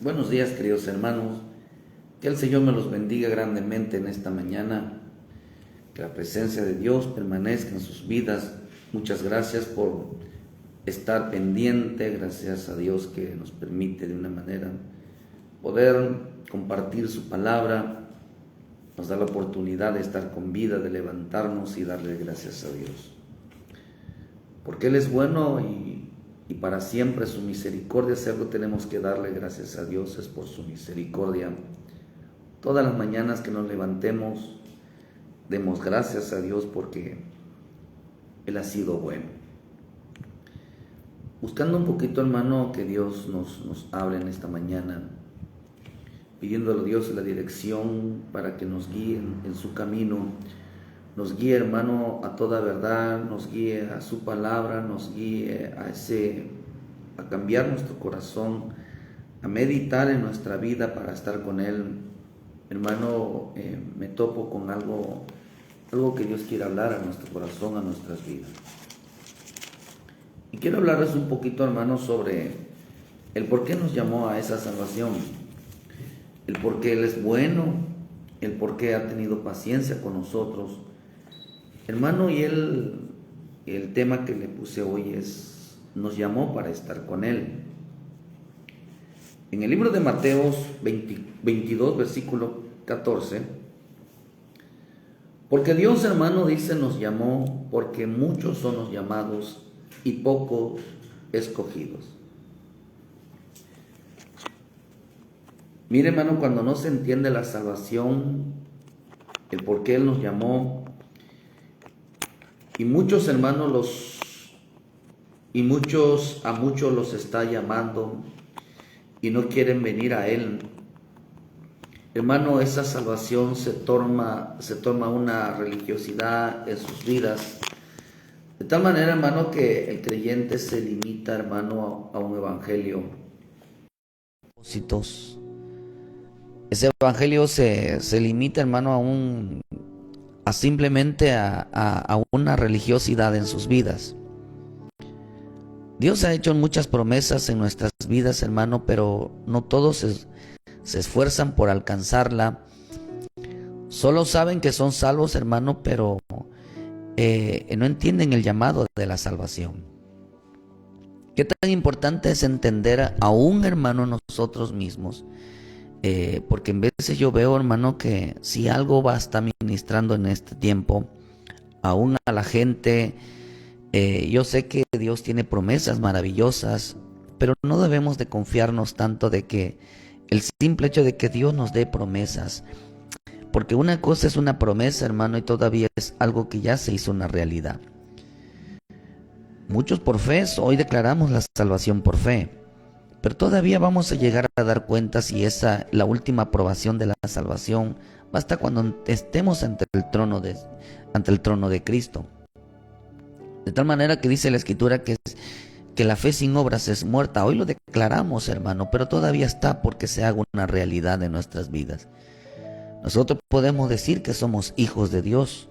Buenos días, queridos hermanos. Que el Señor me los bendiga grandemente en esta mañana. Que la presencia de Dios permanezca en sus vidas. Muchas gracias por estar pendiente. Gracias a Dios que nos permite de una manera poder compartir su palabra. Nos da la oportunidad de estar con vida, de levantarnos y darle gracias a Dios. Porque Él es bueno y para siempre su misericordia. Si algo tenemos que darle gracias a Dios es por su misericordia. Todas las mañanas que nos levantemos, demos gracias a Dios porque Él ha sido bueno. Buscando un poquito, hermano, que Dios nos hable en esta mañana, pidiéndole a Dios la dirección para que nos guíe en su camino. Nos guíe, hermano, a toda verdad, nos guíe a su palabra, nos guíe a cambiar nuestro corazón, a meditar en nuestra vida para estar con Él. Hermano, me topo con algo que Dios quiere hablar a nuestro corazón, a nuestras vidas. Y quiero hablarles un poquito, hermano, sobre el por qué nos llamó a esa salvación, el por qué Él es bueno, el por qué ha tenido paciencia con nosotros. Hermano, y el tema que le puse hoy nos llamó para estar con Él. En el libro de Mateos 22, versículo 14, porque Dios, hermano, dice, nos llamó porque muchos son los llamados y pocos escogidos. Mire, hermano, cuando no se entiende la salvación, el por qué Él nos llamó, y muchos, hermanos, a muchos los está llamando y no quieren venir a Él. Hermano, esa salvación se torna una religiosidad en sus vidas. De tal manera, hermano, que el creyente se limita, hermano, a un evangelio. Ese evangelio se limita, hermano, simplemente a una religiosidad en sus vidas. Dios ha hecho muchas promesas en nuestras vidas, hermano, pero no todos se esfuerzan por alcanzarla. Solo saben que son salvos, hermano, pero no entienden el llamado de la salvación. Qué tan importante es entender aún, hermano, nosotros mismos. Porque en veces yo veo, hermano, que si algo va a estar ministrando en este tiempo, aún a la gente, yo sé que Dios tiene promesas maravillosas, pero no debemos de confiarnos tanto de que el simple hecho de que Dios nos dé promesas, porque una cosa es una promesa, hermano, y todavía es algo que ya se hizo una realidad. Muchos por fe, hoy declaramos la salvación por fe, pero todavía vamos a llegar a dar cuenta si la última aprobación de la salvación basta cuando estemos ante el trono de Cristo. De tal manera que dice la Escritura que la fe sin obras es muerta. Hoy lo declaramos, hermano, pero todavía está porque se haga una realidad en nuestras vidas. Nosotros podemos decir que somos hijos de Dios,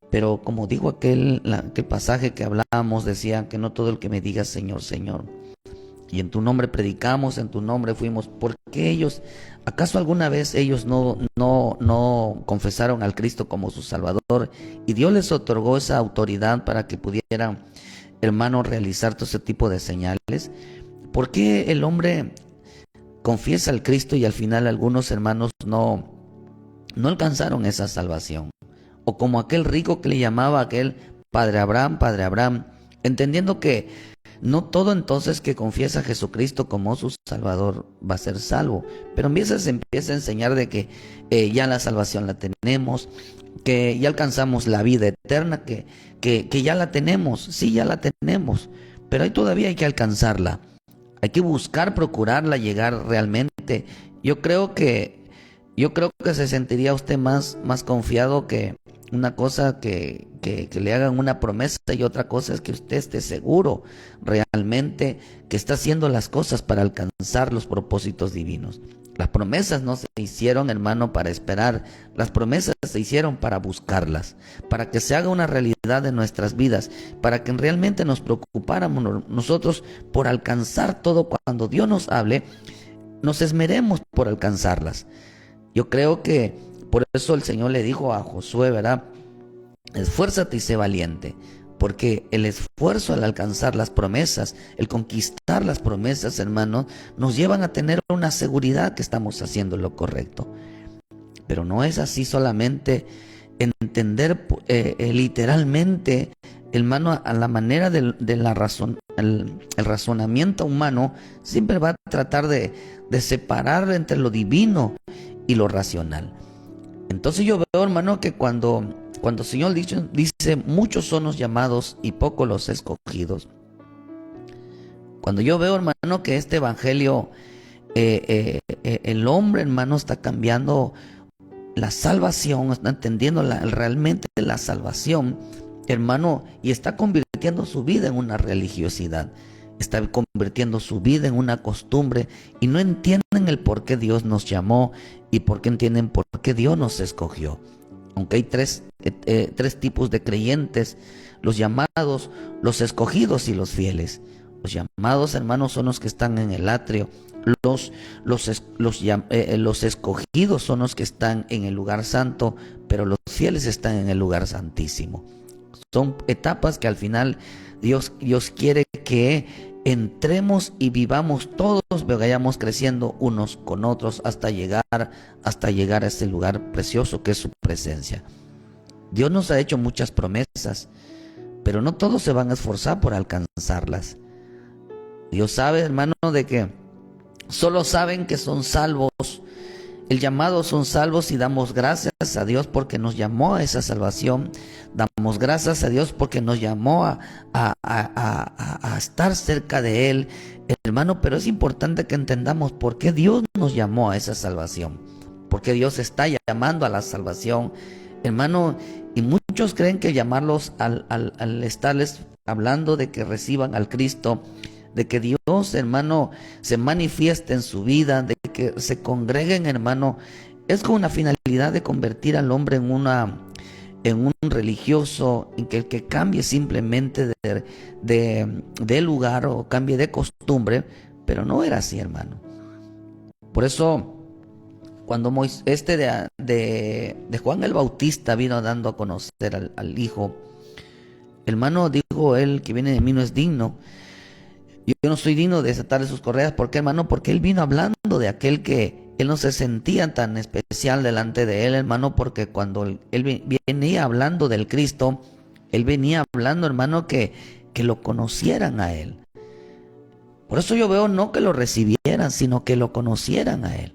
pero como dijo aquel pasaje que hablábamos, decía que no todo el que me diga Señor, Señor, y en tu nombre predicamos, en tu nombre fuimos. ¿Por qué acaso alguna vez ellos no confesaron al Cristo como su Salvador? Y Dios les otorgó esa autoridad para que pudieran, hermano, realizar todo ese tipo de señales. ¿Por qué el hombre confiesa al Cristo y al final algunos hermanos no alcanzaron esa salvación? O como aquel rico que le llamaba aquel Padre Abraham, entendiendo que no todo entonces que confiesa a Jesucristo como su Salvador va a ser salvo, pero se empieza a enseñar de que ya la salvación la tenemos, que ya alcanzamos la vida eterna, que ya la tenemos, sí, ya la tenemos, pero todavía hay que alcanzarla, hay que buscar, procurarla, llegar realmente. Yo creo que se sentiría usted más confiado que una cosa que le hagan una promesa, y otra cosa es que usted esté seguro realmente que está haciendo las cosas para alcanzar los propósitos divinos. Las promesas no se hicieron, hermano, para esperar. Las promesas se hicieron para buscarlas, para que se haga una realidad en nuestras vidas, para que realmente nos preocupáramos nosotros por alcanzar todo. Cuando Dios nos hable, nos esmeremos por alcanzarlas. Yo creo que por eso el Señor le dijo a Josué, ¿verdad? Esfuérzate y sé valiente, porque el esfuerzo al alcanzar las promesas, el conquistar las promesas, hermanos, nos llevan a tener una seguridad que estamos haciendo lo correcto. Pero no es así solamente entender literalmente, hermano, a la manera de la razón, el razonamiento humano siempre va a tratar de separar entre lo divino y lo racional. Entonces yo veo, hermano, que cuando el Señor dice muchos son los llamados y pocos los escogidos, cuando yo veo, hermano, que este evangelio, el hombre, hermano, está cambiando la salvación, está entendiendo realmente la salvación, hermano, y está convirtiendo su vida en una religiosidad, está convirtiendo su vida en una costumbre, y no entienden el por qué Dios nos llamó y por qué entienden por qué Dios nos escogió. Aunque hay tres tipos de creyentes: los llamados, los escogidos y los fieles. Los llamados, hermanos, son los que están en el atrio. Los escogidos son los que están en el lugar santo, pero los fieles están en el lugar santísimo. Son etapas que al final Dios quiere que entremos y vivamos todos, vayamos creciendo unos con otros hasta llegar a ese lugar precioso que es su presencia. Dios nos ha hecho muchas promesas, pero no todos se van a esforzar por alcanzarlas. Dios sabe, hermano, de que solo saben que son salvos. El llamado son salvos, y damos gracias a Dios porque nos llamó a esa salvación. Damos gracias a Dios porque nos llamó a estar cerca de Él, hermano. Pero es importante que entendamos por qué Dios nos llamó a esa salvación, por qué Dios está llamando a la salvación, hermano. Y muchos creen que llamarlos al estarles hablando de que reciban al Cristo, de que Dios, hermano, se manifieste en su vida, de que se congreguen, hermano, es con una finalidad de convertir al hombre en un religioso, en que cambie simplemente de lugar o cambie de costumbre. Pero no era así, hermano. Por eso, cuando de Juan el Bautista vino dando a conocer al Hijo, hermano, dijo él: que viene de mí no es digno. Yo no soy digno de desatarle sus correas. ¿Por qué, hermano? Porque él vino hablando de aquel que él no se sentía tan especial delante de él, hermano, porque cuando él venía hablando del Cristo, él venía hablando, hermano, que lo conocieran a él. Por eso yo veo no que lo recibieran, sino que lo conocieran a él.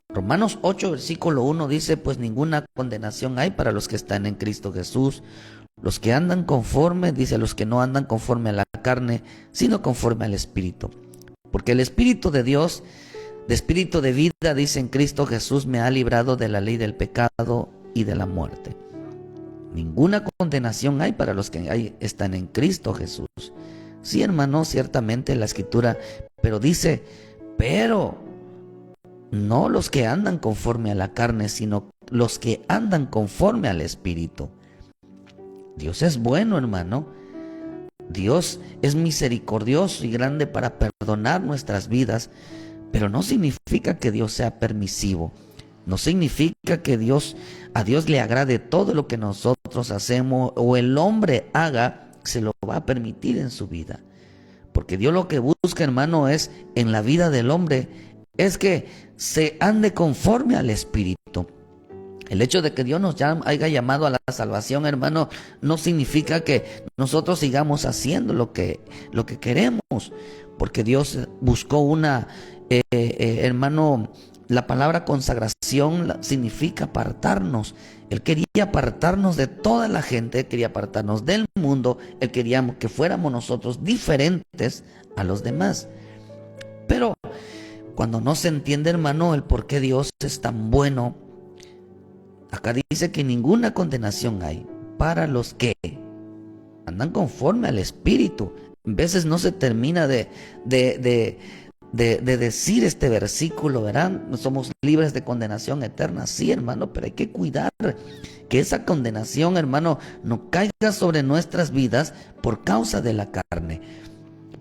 Romanos 8, versículo 1 dice: pues ninguna condenación hay para los que están en Cristo Jesús. Los que andan conforme, dice, los que no andan conforme a la carne, sino conforme al Espíritu. Porque el Espíritu de Dios, de espíritu de vida, dice, en Cristo Jesús me ha librado de la ley del pecado y de la muerte. Ninguna condenación hay para los que están en Cristo Jesús. Sí, hermano, ciertamente la Escritura, pero dice, pero no los que andan conforme a la carne, sino los que andan conforme al Espíritu. Dios es bueno, hermano. Dios es misericordioso y grande para perdonar nuestras vidas, pero no significa que Dios sea permisivo. No significa que a Dios le agrade todo lo que nosotros hacemos o el hombre haga, se lo va a permitir en su vida. Porque Dios lo que busca, hermano, es en la vida del hombre, es que se ande conforme al Espíritu. El hecho de que Dios nos haya llamado a la salvación, hermano, no significa que nosotros sigamos haciendo lo que queremos, porque Dios buscó hermano, la palabra consagración significa apartarnos. Él quería apartarnos de toda la gente, Él quería apartarnos del mundo, Él quería que fuéramos nosotros diferentes a los demás. Pero cuando no se entiende, hermano, el por qué Dios es tan bueno, acá dice que ninguna condenación hay para los que andan conforme al Espíritu. A veces no se termina de decir este versículo, ¿verdad? No somos libres de condenación eterna. Sí, hermano, pero hay que cuidar que esa condenación, hermano, no caiga sobre nuestras vidas por causa de la carne.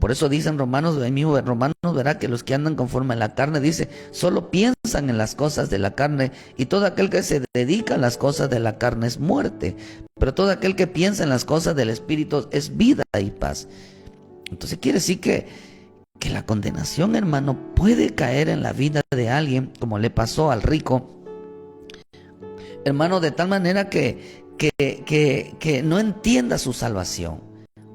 Por eso dicen Romanos, ahí mismo Romanos verá que los que andan conforme a la carne, dice, solo piensan en las cosas de la carne, y todo aquel que se dedica a las cosas de la carne es muerte, pero todo aquel que piensa en las cosas del Espíritu es vida y paz. Entonces quiere decir que la condenación, hermano, puede caer en la vida de alguien, como le pasó al rico, hermano, de tal manera que no entienda su salvación.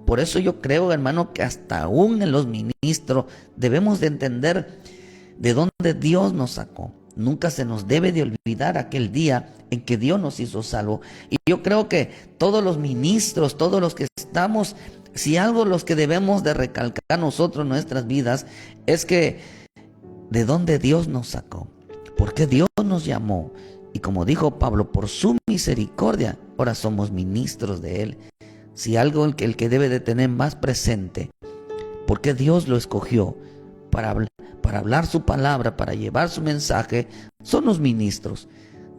Por eso yo creo, hermano, que hasta aún en los ministros debemos de entender de dónde Dios nos sacó. Nunca se nos debe de olvidar aquel día en que Dios nos hizo salvo. Y yo creo que todos los ministros, todos los que estamos, si algo los que debemos de recalcar nosotros en nuestras vidas es que de dónde Dios nos sacó, por qué Dios nos llamó. Y como dijo Pablo, por su misericordia, ahora somos ministros de Él. Si algo el que debe de tener más presente, porque Dios lo escogió para hablar su palabra, para llevar su mensaje, son los ministros.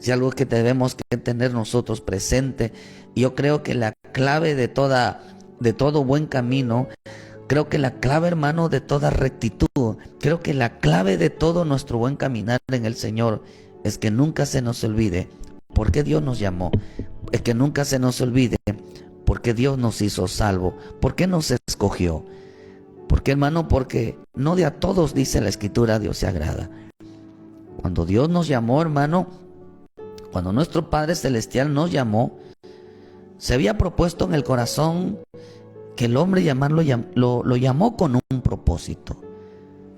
Si algo que debemos que tener nosotros presente, yo creo que la clave de todo buen camino, creo que la clave, hermano, de toda rectitud, creo que la clave de todo nuestro buen caminar en el Señor es que nunca se nos olvide por qué Dios nos llamó, es que nunca se nos olvide porque Dios nos hizo salvo, por qué nos escogió. Porque, hermano, porque no de a todos, dice la Escritura, Dios se agrada. Cuando Dios nos llamó, hermano, cuando nuestro Padre Celestial nos llamó, se había propuesto en el corazón que el hombre lo llamó con un propósito.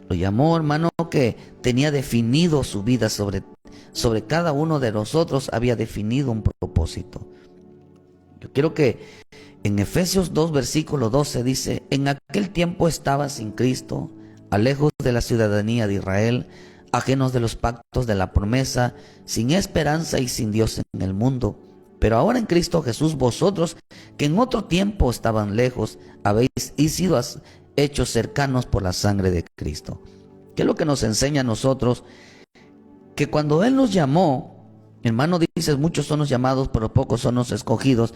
Lo llamó, hermano, que tenía definido su vida sobre cada uno de nosotros, había definido un propósito. Yo quiero que en Efesios 2, versículo 12 dice, en aquel tiempo estaba sin Cristo, lejos de la ciudadanía de Israel, ajenos de los pactos de la promesa, sin esperanza y sin Dios en el mundo. Pero ahora en Cristo Jesús, vosotros que en otro tiempo estaban lejos, habéis sido hechos cercanos por la sangre de Cristo. ¿Qué es lo que nos enseña a nosotros? Que cuando Él nos llamó, hermano, dices, muchos son los llamados, pero pocos son los escogidos.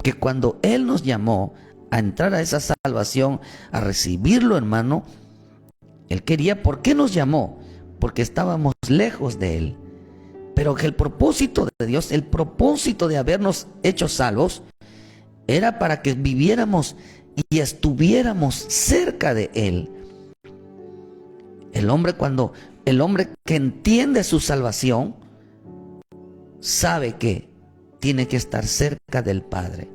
Que cuando Él nos llamó a entrar a esa salvación, a recibirlo, hermano, Él quería, ¿por qué nos llamó? Porque estábamos lejos de Él. Pero que el propósito de Dios, el propósito de habernos hecho salvos, era para que viviéramos y estuviéramos cerca de Él. El hombre que entiende su salvación, sabe que tiene que estar cerca del Padre,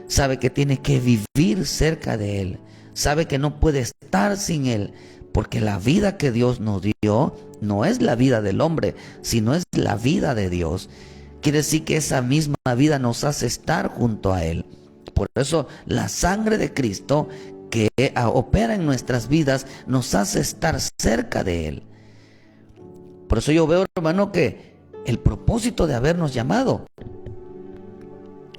sabe que tiene que vivir cerca de Él, sabe que no puede estar sin Él, porque la vida que Dios nos dio no es la vida del hombre, sino es la vida de Dios. Quiere decir que esa misma vida nos hace estar junto a Él. Por eso la sangre de Cristo que opera en nuestras vidas nos hace estar cerca de Él. Por eso yo veo, hermano, que el propósito de habernos llamado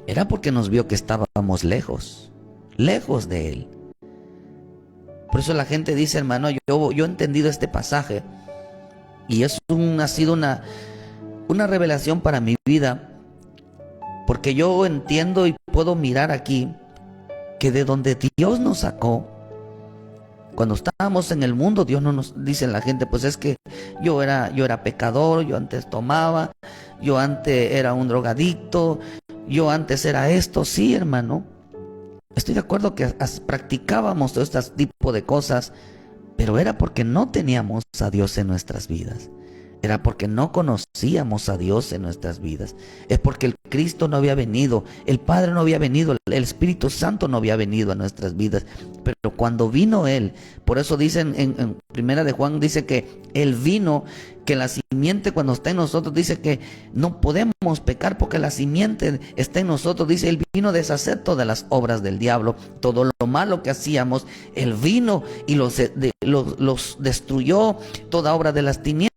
era porque nos vio que estábamos lejos de Él. Por eso la gente dice, hermano, yo he entendido este pasaje y ha sido una revelación para mi vida, porque yo entiendo y puedo mirar aquí que de donde Dios nos sacó, cuando estábamos en el mundo, Dios no nos dice la gente, pues es que yo era pecador, yo antes tomaba, yo antes era un drogadicto, yo antes era esto. Sí, hermano, estoy de acuerdo que practicábamos todo este tipo de cosas, pero era porque no teníamos a Dios en nuestras vidas. Era porque no conocíamos a Dios en nuestras vidas. Es porque el Cristo no había venido, el Padre no había venido, el Espíritu Santo no había venido a nuestras vidas. Pero cuando vino Él, por eso dicen en Primera de Juan, dice que Él vino, que la simiente cuando está en nosotros, dice que no podemos pecar porque la simiente está en nosotros. Dice, Él vino a deshacer todas las obras del diablo, todo lo malo que hacíamos. Él vino y los destruyó, toda obra de las tinieblas.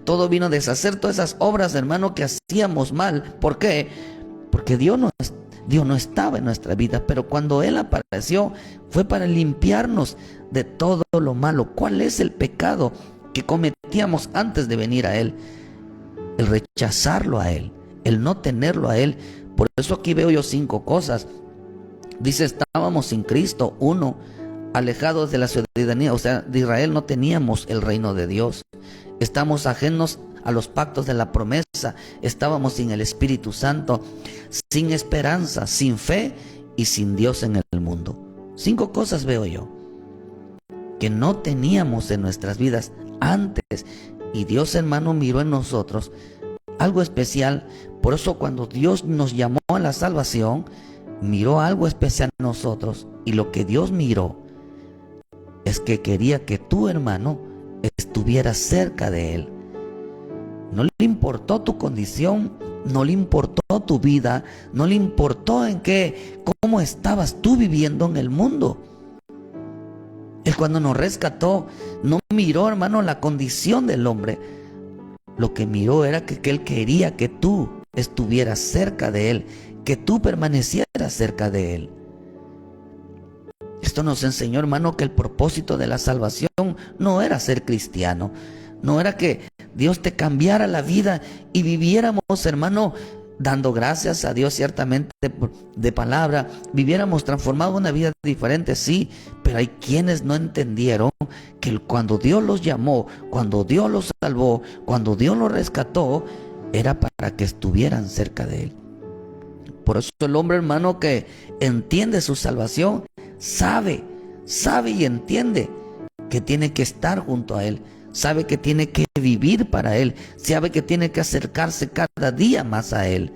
Todo vino a deshacer todas esas obras, hermano, que hacíamos mal. ¿Por qué? Porque Dios no estaba en nuestra vida, pero cuando Él apareció fue para limpiarnos de todo lo malo. ¿Cuál es el pecado que cometíamos antes de venir a Él? El rechazarlo a Él, el no tenerlo a Él. Por eso aquí veo yo 5 cosas. Dice, estábamos sin Cristo. 1, alejados de la ciudadanía, o sea, de Israel no teníamos el reino de Dios. Estamos ajenos a los pactos de la promesa, estábamos sin el Espíritu Santo, sin esperanza, sin fe y sin Dios en el mundo. 5 cosas veo yo que no teníamos en nuestras vidas antes, y Dios, hermano, miró en nosotros algo especial. Por eso cuando Dios nos llamó a la salvación, miró algo especial en nosotros, y lo que Dios miró es que quería que tú, hermano, estuvieras cerca de Él. No le importó tu condición, no le importó tu vida, no le importó cómo estabas tú viviendo en el mundo. Él, cuando nos rescató, no miró, hermano, la condición del hombre. Lo que miró era que Él quería que tú estuvieras cerca de Él, que tú permanecieras cerca de Él. Esto nos enseñó, hermano, que el propósito de la salvación no era ser cristiano, no era que Dios te cambiara la vida y viviéramos, hermano, dando gracias a Dios ciertamente de palabra, viviéramos transformado una vida diferente, sí, pero hay quienes no entendieron que cuando Dios los llamó, cuando Dios los salvó, cuando Dios los rescató, era para que estuvieran cerca de Él. Por eso el hombre, hermano, que entiende su salvación, sabe y entiende que tiene que estar junto a Él, sabe que tiene que vivir para Él, sabe que tiene que acercarse cada día más a Él,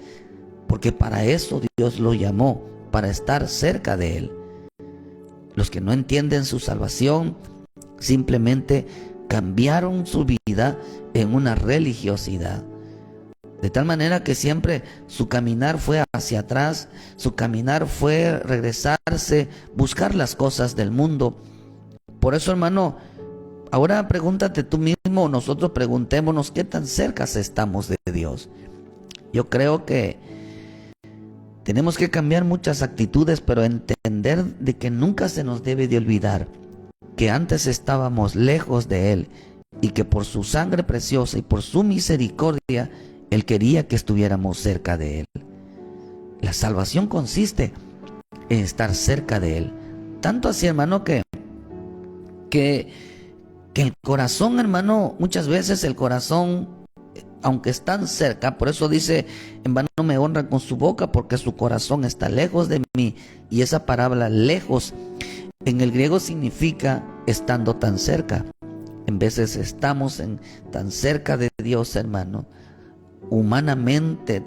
porque para eso Dios lo llamó, para estar cerca de Él. Los que no entienden su salvación simplemente cambiaron su vida en una religiosidad, de tal manera que siempre su caminar fue hacia atrás, su caminar fue regresarse, buscar las cosas del mundo. Por eso, hermano, ahora pregúntate tú mismo, nosotros preguntémonos qué tan cerca estamos de Dios. Yo creo que tenemos que cambiar muchas actitudes, pero entender de que nunca se nos debe de olvidar que antes estábamos lejos de Él y que por su sangre preciosa y por su misericordia, Él quería que estuviéramos cerca de Él. La salvación consiste en estar cerca de Él. Tanto así, hermano, que el corazón, hermano, muchas veces el corazón, aunque están cerca, por eso dice, en vano me honran con su boca, porque su corazón está lejos de mí. Y esa palabra lejos en el griego significa estando tan cerca. En veces estamos tan cerca de Dios, hermano, humanamente,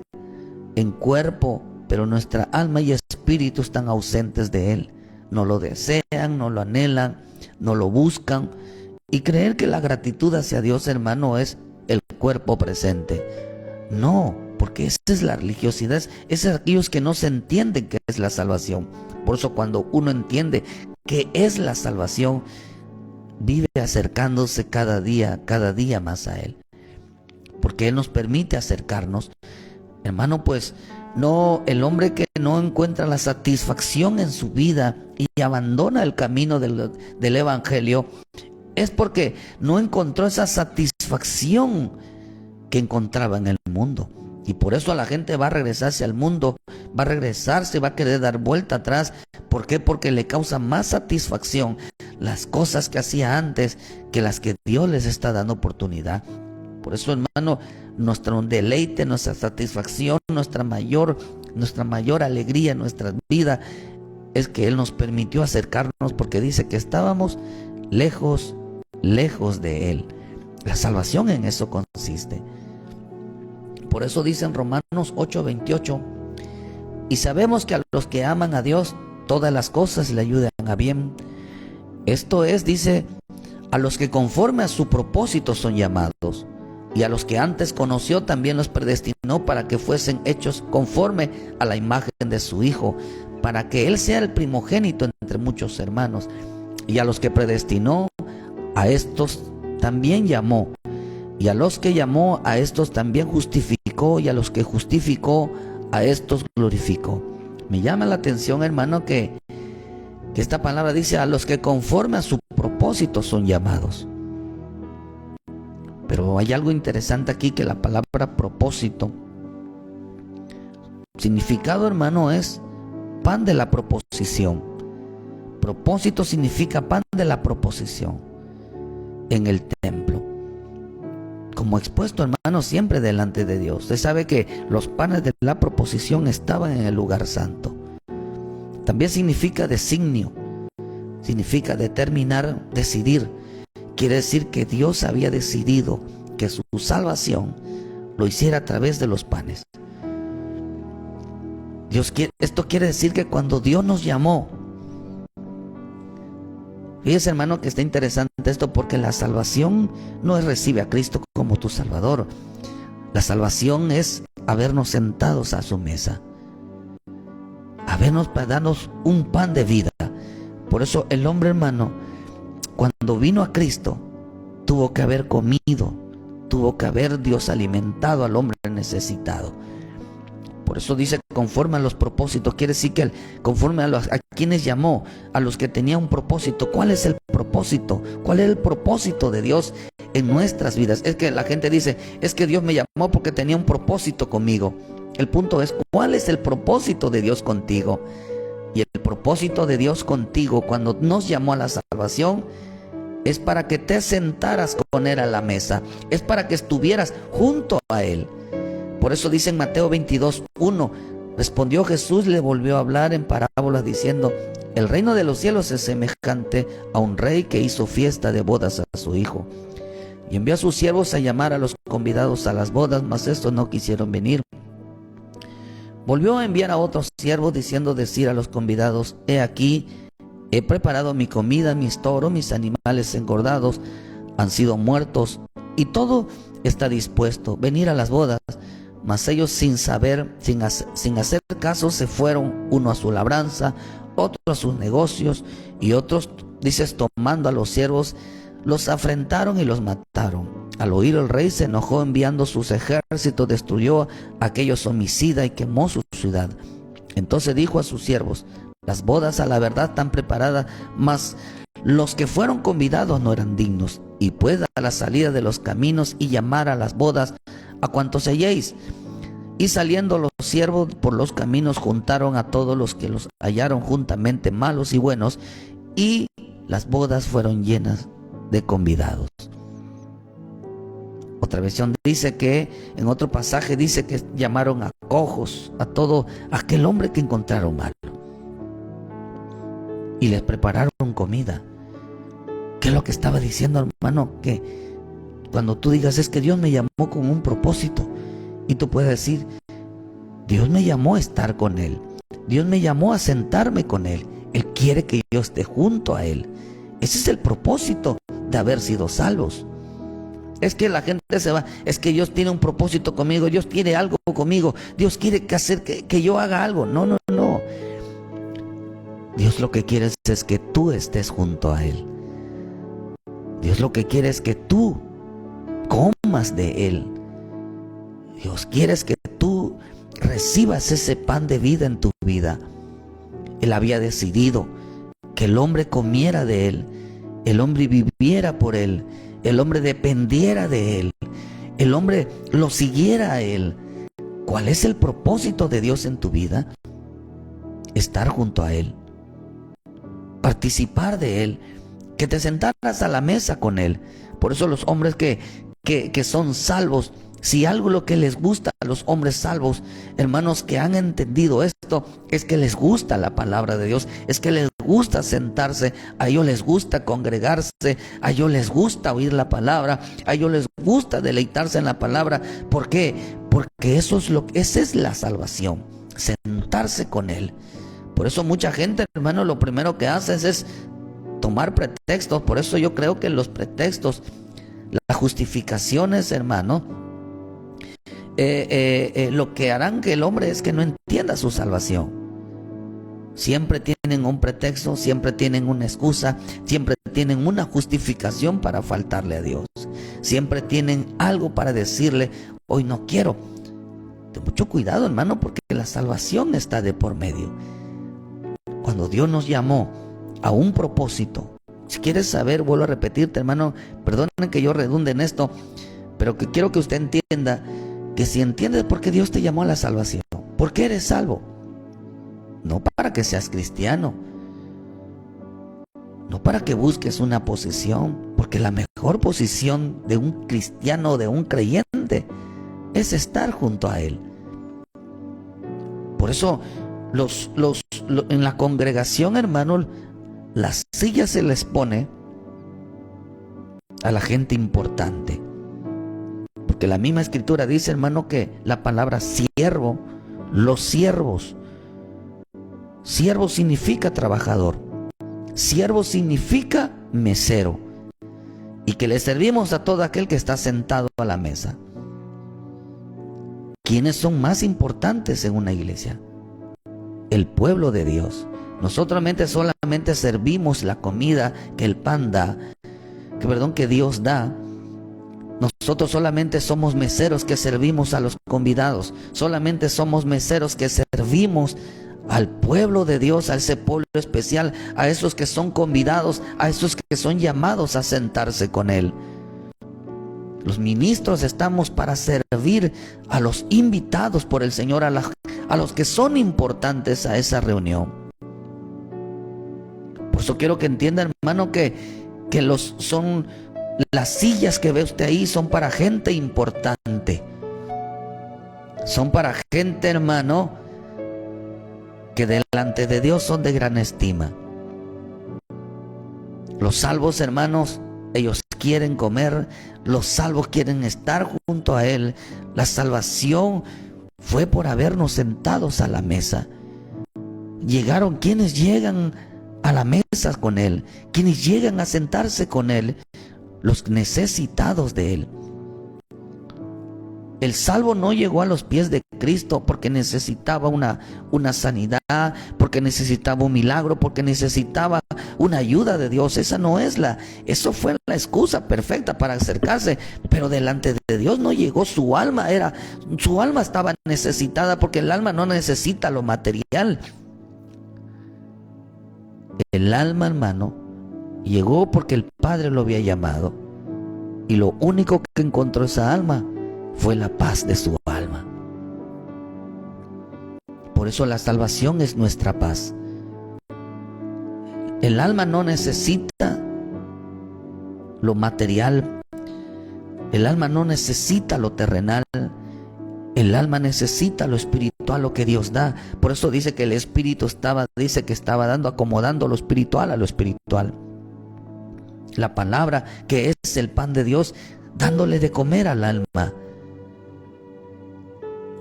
en cuerpo, pero nuestra alma y espíritu están ausentes de Él. No lo desean, no lo anhelan, no lo buscan. Y creer que la gratitud hacia Dios, hermano, es el cuerpo presente. No, porque esa es la religiosidad, es aquellos que no se entienden qué es la salvación. Por eso cuando uno entiende qué es la salvación, vive acercándose cada día más a Él. Porque Él nos permite acercarnos. Hermano, pues no, el hombre que no encuentra la satisfacción en su vida y abandona el camino del evangelio, es porque no encontró esa satisfacción que encontraba en el mundo. Y por eso la gente va a regresarse al mundo, va a regresarse, va a querer dar vuelta atrás. ¿Por qué? Porque le causa más satisfacción las cosas que hacía antes que las que Dios les está dando oportunidad. Por eso, hermano, nuestro deleite, nuestra satisfacción, nuestra mayor alegría en nuestra vida es que Él nos permitió acercarnos, porque dice que estábamos lejos de Él. La salvación en eso consiste. Por eso dice en Romanos 8:28, y sabemos que a los que aman a Dios, todas las cosas le ayudan a bien. Esto es, dice, a los que conforme a su propósito son llamados. Y a los que antes conoció también los predestinó para que fuesen hechos conforme a la imagen de su Hijo, para que Él sea el primogénito entre muchos hermanos. Y a los que predestinó, a estos también llamó. Y a los que llamó, a estos también justificó. Y a los que justificó, a estos glorificó. Me llama la atención, hermano, que esta palabra dice a los que conforme a su propósito son llamados. Pero hay algo interesante aquí, que la palabra propósito, significado, hermano, es pan de la proposición. Propósito significa pan de la proposición en el templo, como expuesto, hermano, siempre delante de Dios. Usted sabe que los panes de la proposición estaban en el lugar santo. También significa designio, significa determinar, decidir. Quiere decir que Dios había decidido que su salvación lo hiciera a través de los panes. Esto quiere decir que cuando Dios nos llamó, fíjese, hermano, que está interesante esto, porque la salvación no es recibe a Cristo como tu Salvador. La salvación es habernos sentados a su mesa, habernos para darnos un pan de vida. Por eso el hombre, hermano, cuando vino a Cristo, tuvo que haber comido, tuvo que haber Dios alimentado al hombre necesitado. Por eso dice conforme a los propósitos. Quiere decir que conforme a quienes llamó, a los que tenían un propósito. ¿Cuál es el propósito? ¿Cuál es el propósito de Dios en nuestras vidas? Es que la gente dice, es que Dios me llamó porque tenía un propósito conmigo. El punto es, ¿cuál es el propósito de Dios contigo? Y el propósito de Dios contigo cuando nos llamó a la salvación es para que te sentaras con Él a la mesa. Es para que estuvieras junto a Él. Por eso dice en Mateo 22:1, respondió Jesús, le volvió a hablar en parábolas diciendo, el reino de los cielos es semejante a un rey que hizo fiesta de bodas a su hijo. Y envió a sus siervos a llamar a los convidados a las bodas, mas estos no quisieron venir. Volvió a enviar a otros siervos diciendo decir a los convidados, he aquí, he preparado mi comida, mis toros, mis animales engordados han sido muertos y todo está dispuesto, venir a las bodas. Mas ellos sin saber, sin hacer caso, se fueron, uno a su labranza, otro a sus negocios, y otros, dices, tomando a los siervos, los afrentaron y los mataron. Al oír el rey se enojó, enviando sus ejércitos, destruyó a aquellos homicidas y quemó su ciudad. Entonces dijo a sus siervos, las bodas a la verdad están preparadas, mas los que fueron convidados no eran dignos. Y pues a la salida de los caminos y llamar a las bodas a cuantos halléis. Y saliendo los siervos por los caminos juntaron a todos los que los hallaron juntamente, malos y buenos, y las bodas fueron llenas de convidados. Otra versión dice que, en otro pasaje dice que llamaron a cojos, a todo aquel hombre que encontraron malo, y les prepararon comida. ¿Qué es lo que estaba diciendo, hermano? Que cuando tú digas, es que Dios me llamó con un propósito, y tú puedes decir, Dios me llamó a estar con Él, Dios me llamó a sentarme con Él, Él quiere que yo esté junto a Él. Ese es el propósito de haber sido salvos. Es que la gente se va, es que Dios tiene un propósito conmigo, Dios quiere algo conmigo, Dios quiere que yo haga algo. No. Dios lo que quiere es que tú estés junto a Él. Dios lo que quiere es que tú comas de Él. Dios quiere que tú recibas ese pan de vida en tu vida. Él había decidido que el hombre comiera de Él, el hombre viviera por Él, el hombre dependiera de Él, el hombre lo siguiera a Él. ¿Cuál es el propósito de Dios en tu vida? Estar junto a Él, participar de Él, que te sentaras a la mesa con Él. Por eso los hombres que son salvos, si algo lo que les gusta a los hombres salvos, hermanos, que han entendido esto, es que les gusta la palabra de Dios, es que les gusta sentarse, a ellos les gusta congregarse, a ellos les gusta oír la palabra, a ellos les gusta deleitarse en la palabra. ¿Por qué? Porque esa es la salvación, sentarse con Él. Por eso mucha gente, hermano, lo primero que hace es tomar pretextos. Por eso yo creo que los pretextos, las justificaciones, hermano, lo que harán que el hombre es que no entienda su salvación. Siempre tienen un pretexto, siempre tienen una excusa, siempre tienen una justificación para faltarle a Dios. Siempre tienen algo para decirle, hoy no quiero. Ten mucho cuidado, hermano, porque la salvación está de por medio. Cuando Dios nos llamó a un propósito, si quieres saber, vuelvo a repetirte, hermano, perdonen que yo redunde en esto, pero que quiero que usted entienda que si entiendes por qué Dios te llamó a la salvación, ¿por qué eres salvo? No para que seas cristiano, no para que busques una posición, porque la mejor posición de un cristiano, de un creyente, es estar junto a Él. Por eso en la congregación, hermano, las sillas se les pone a la gente importante. Porque la misma escritura dice, hermano, que la palabra siervo, los siervos, siervo significa trabajador, siervo significa mesero, y que le servimos a todo aquel que está sentado a la mesa. ¿Quiénes son más importantes en una iglesia? El pueblo de Dios. Nosotros solamente servimos la comida que el pan da, que Dios da. Nosotros solamente somos meseros que servimos a los convidados. Solamente somos meseros que servimos al pueblo de Dios, a ese pueblo especial, a esos que son convidados, a esos que son llamados a sentarse con Él. Los ministros estamos para servir a los invitados por el Señor, a los que son importantes a esa reunión. Por eso quiero que entienda, hermano, que las sillas que ve usted ahí son para gente importante. Son para gente, hermano, que delante de Dios son de gran estima. Los salvos, hermanos, ellos quieren comer, los salvos quieren estar junto a Él. La salvación fue por habernos sentados a la mesa. Llegaron quienes llegan a la mesa con Él, quienes llegan a sentarse con Él, los necesitados de Él. El salvo no llegó a los pies de Cristo porque necesitaba una sanidad, porque necesitaba un milagro, porque necesitaba una ayuda de Dios. Eso fue la excusa perfecta para acercarse, pero delante de Dios no llegó. Su alma estaba necesitada, porque el alma no necesita lo material. El alma, hermano, llegó porque el Padre lo había llamado, y lo único que encontró esa alma fue la paz de su alma. Por eso la salvación es nuestra paz. El alma no necesita lo material, el alma no necesita lo terrenal, el alma necesita lo espiritual, lo que Dios da. Por eso dice que el Espíritu estaba acomodando lo espiritual a lo espiritual. La palabra, que es el pan de Dios, dándole de comer al alma.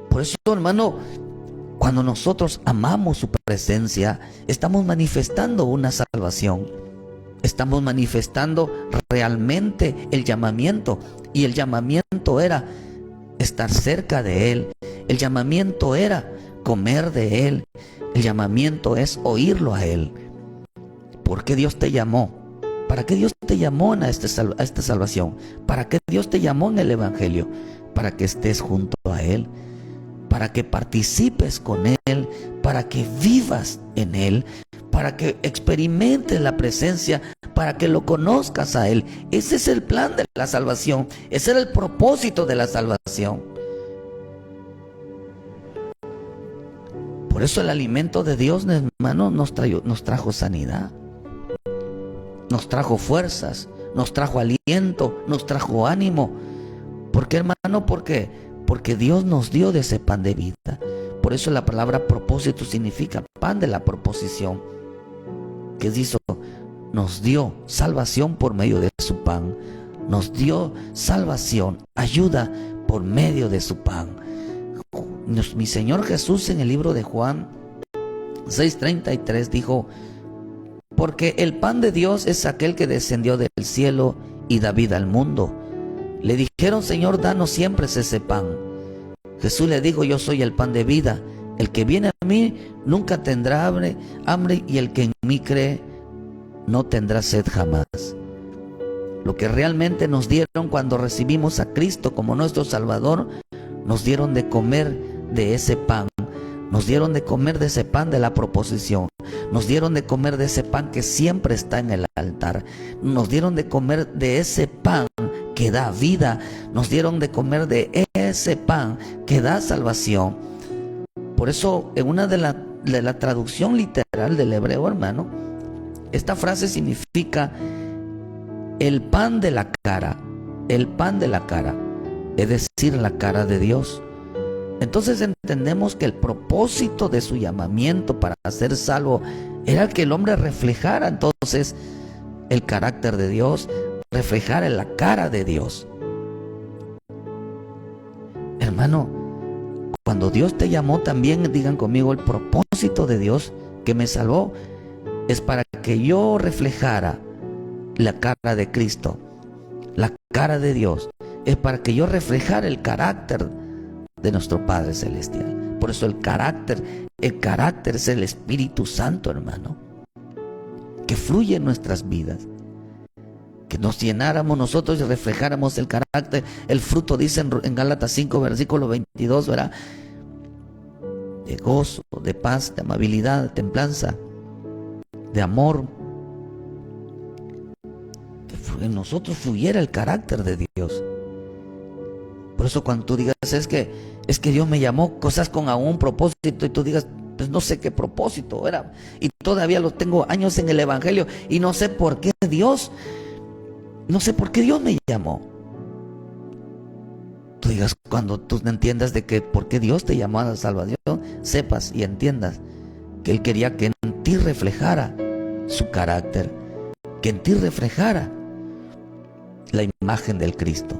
Por eso, hermano, cuando nosotros amamos su presencia, estamos manifestando una salvación. Estamos manifestando realmente el llamamiento. Y el llamamiento era estar cerca de Él. El llamamiento era comer de Él. El llamamiento es oírlo a Él. ¿Por qué Dios te llamó? ¿Para qué Dios te llamó a esta salvación? ¿Para qué Dios te llamó en el Evangelio? Para que estés junto a Él, para que participes con Él, para que vivas en Él, para que experimentes la presencia, para que lo conozcas a Él. Ese es el plan de la salvación, ese era el propósito de la salvación. Por eso el alimento de Dios, hermano, nos trajo sanidad, nos trajo fuerzas, nos trajo aliento, nos trajo ánimo. ¿Por qué, hermano? Porque Dios nos dio de ese pan de vida. Por eso la palabra propósito significa pan de la proposición. ¿Qué hizo? Nos dio salvación por medio de su pan. Nos dio salvación, ayuda por medio de su pan. Mi Señor Jesús en el libro de Juan 6:33 dijo: porque el pan de Dios es aquel que descendió del cielo y da vida al mundo. Le dijeron: Señor, danos siempre ese pan. Jesús le dijo: yo soy el pan de vida. El que viene a mí nunca tendrá hambre, y el que en mí cree no tendrá sed jamás. Lo que realmente nos dieron cuando recibimos a Cristo como nuestro Salvador, nos dieron de comer de ese pan. Nos dieron de comer de ese pan de la proposición. Nos dieron de comer de ese pan que siempre está en el altar. Nos dieron de comer de ese pan que da vida. Nos dieron de comer de ese pan que da salvación. Por eso, en una de la traducción literal del hebreo, hermano, Esta frase significa el pan de la cara, el pan de la cara, es decir, la cara de Dios. Entonces entendemos que el propósito de su llamamiento para ser salvo era que el hombre reflejara entonces el carácter de Dios, reflejara la cara de Dios. Hermano, cuando Dios te llamó también, digan conmigo, el propósito de Dios que me salvó es para que yo reflejara la cara de Cristo, la cara de Dios, es para que yo reflejara el carácter de nuestro Padre Celestial. Por eso el carácter es el Espíritu Santo, hermano, que fluye en nuestras vidas. Que nos llenáramos nosotros y reflejáramos el carácter, el fruto, dice en Gálatas 5, versículo 22, ¿verdad? De gozo, de paz, de amabilidad, de templanza, de amor. Que en nosotros fluyera el carácter de Dios. Por eso cuando tú digas, es que Dios me llamó cosas con aún un propósito, y tú digas, pues no sé qué propósito era, y todavía lo tengo años en el Evangelio, y no sé por qué Dios me llamó. Tú digas, cuando tú entiendas de que por qué Dios te llamó a la salvación, sepas y entiendas que Él quería que en ti reflejara su carácter, que en ti reflejara la imagen del Cristo.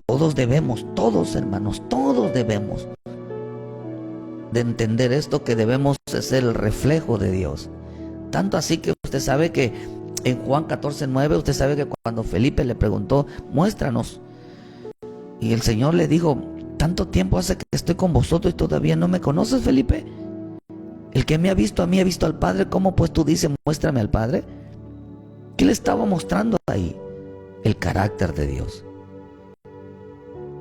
Todos debemos, todos hermanos, todos debemos de entender esto, que debemos ser el reflejo de Dios. Tanto así que usted sabe que en Juan 14:9, usted sabe que cuando Felipe le preguntó, muéstranos, y el Señor le dijo, tanto tiempo hace que estoy con vosotros y todavía no me conoces, Felipe. El que me ha visto a mí ha visto al Padre. ¿Cómo pues tú dices, muéstrame al Padre? ¿Qué le estaba mostrando ahí? El carácter de Dios.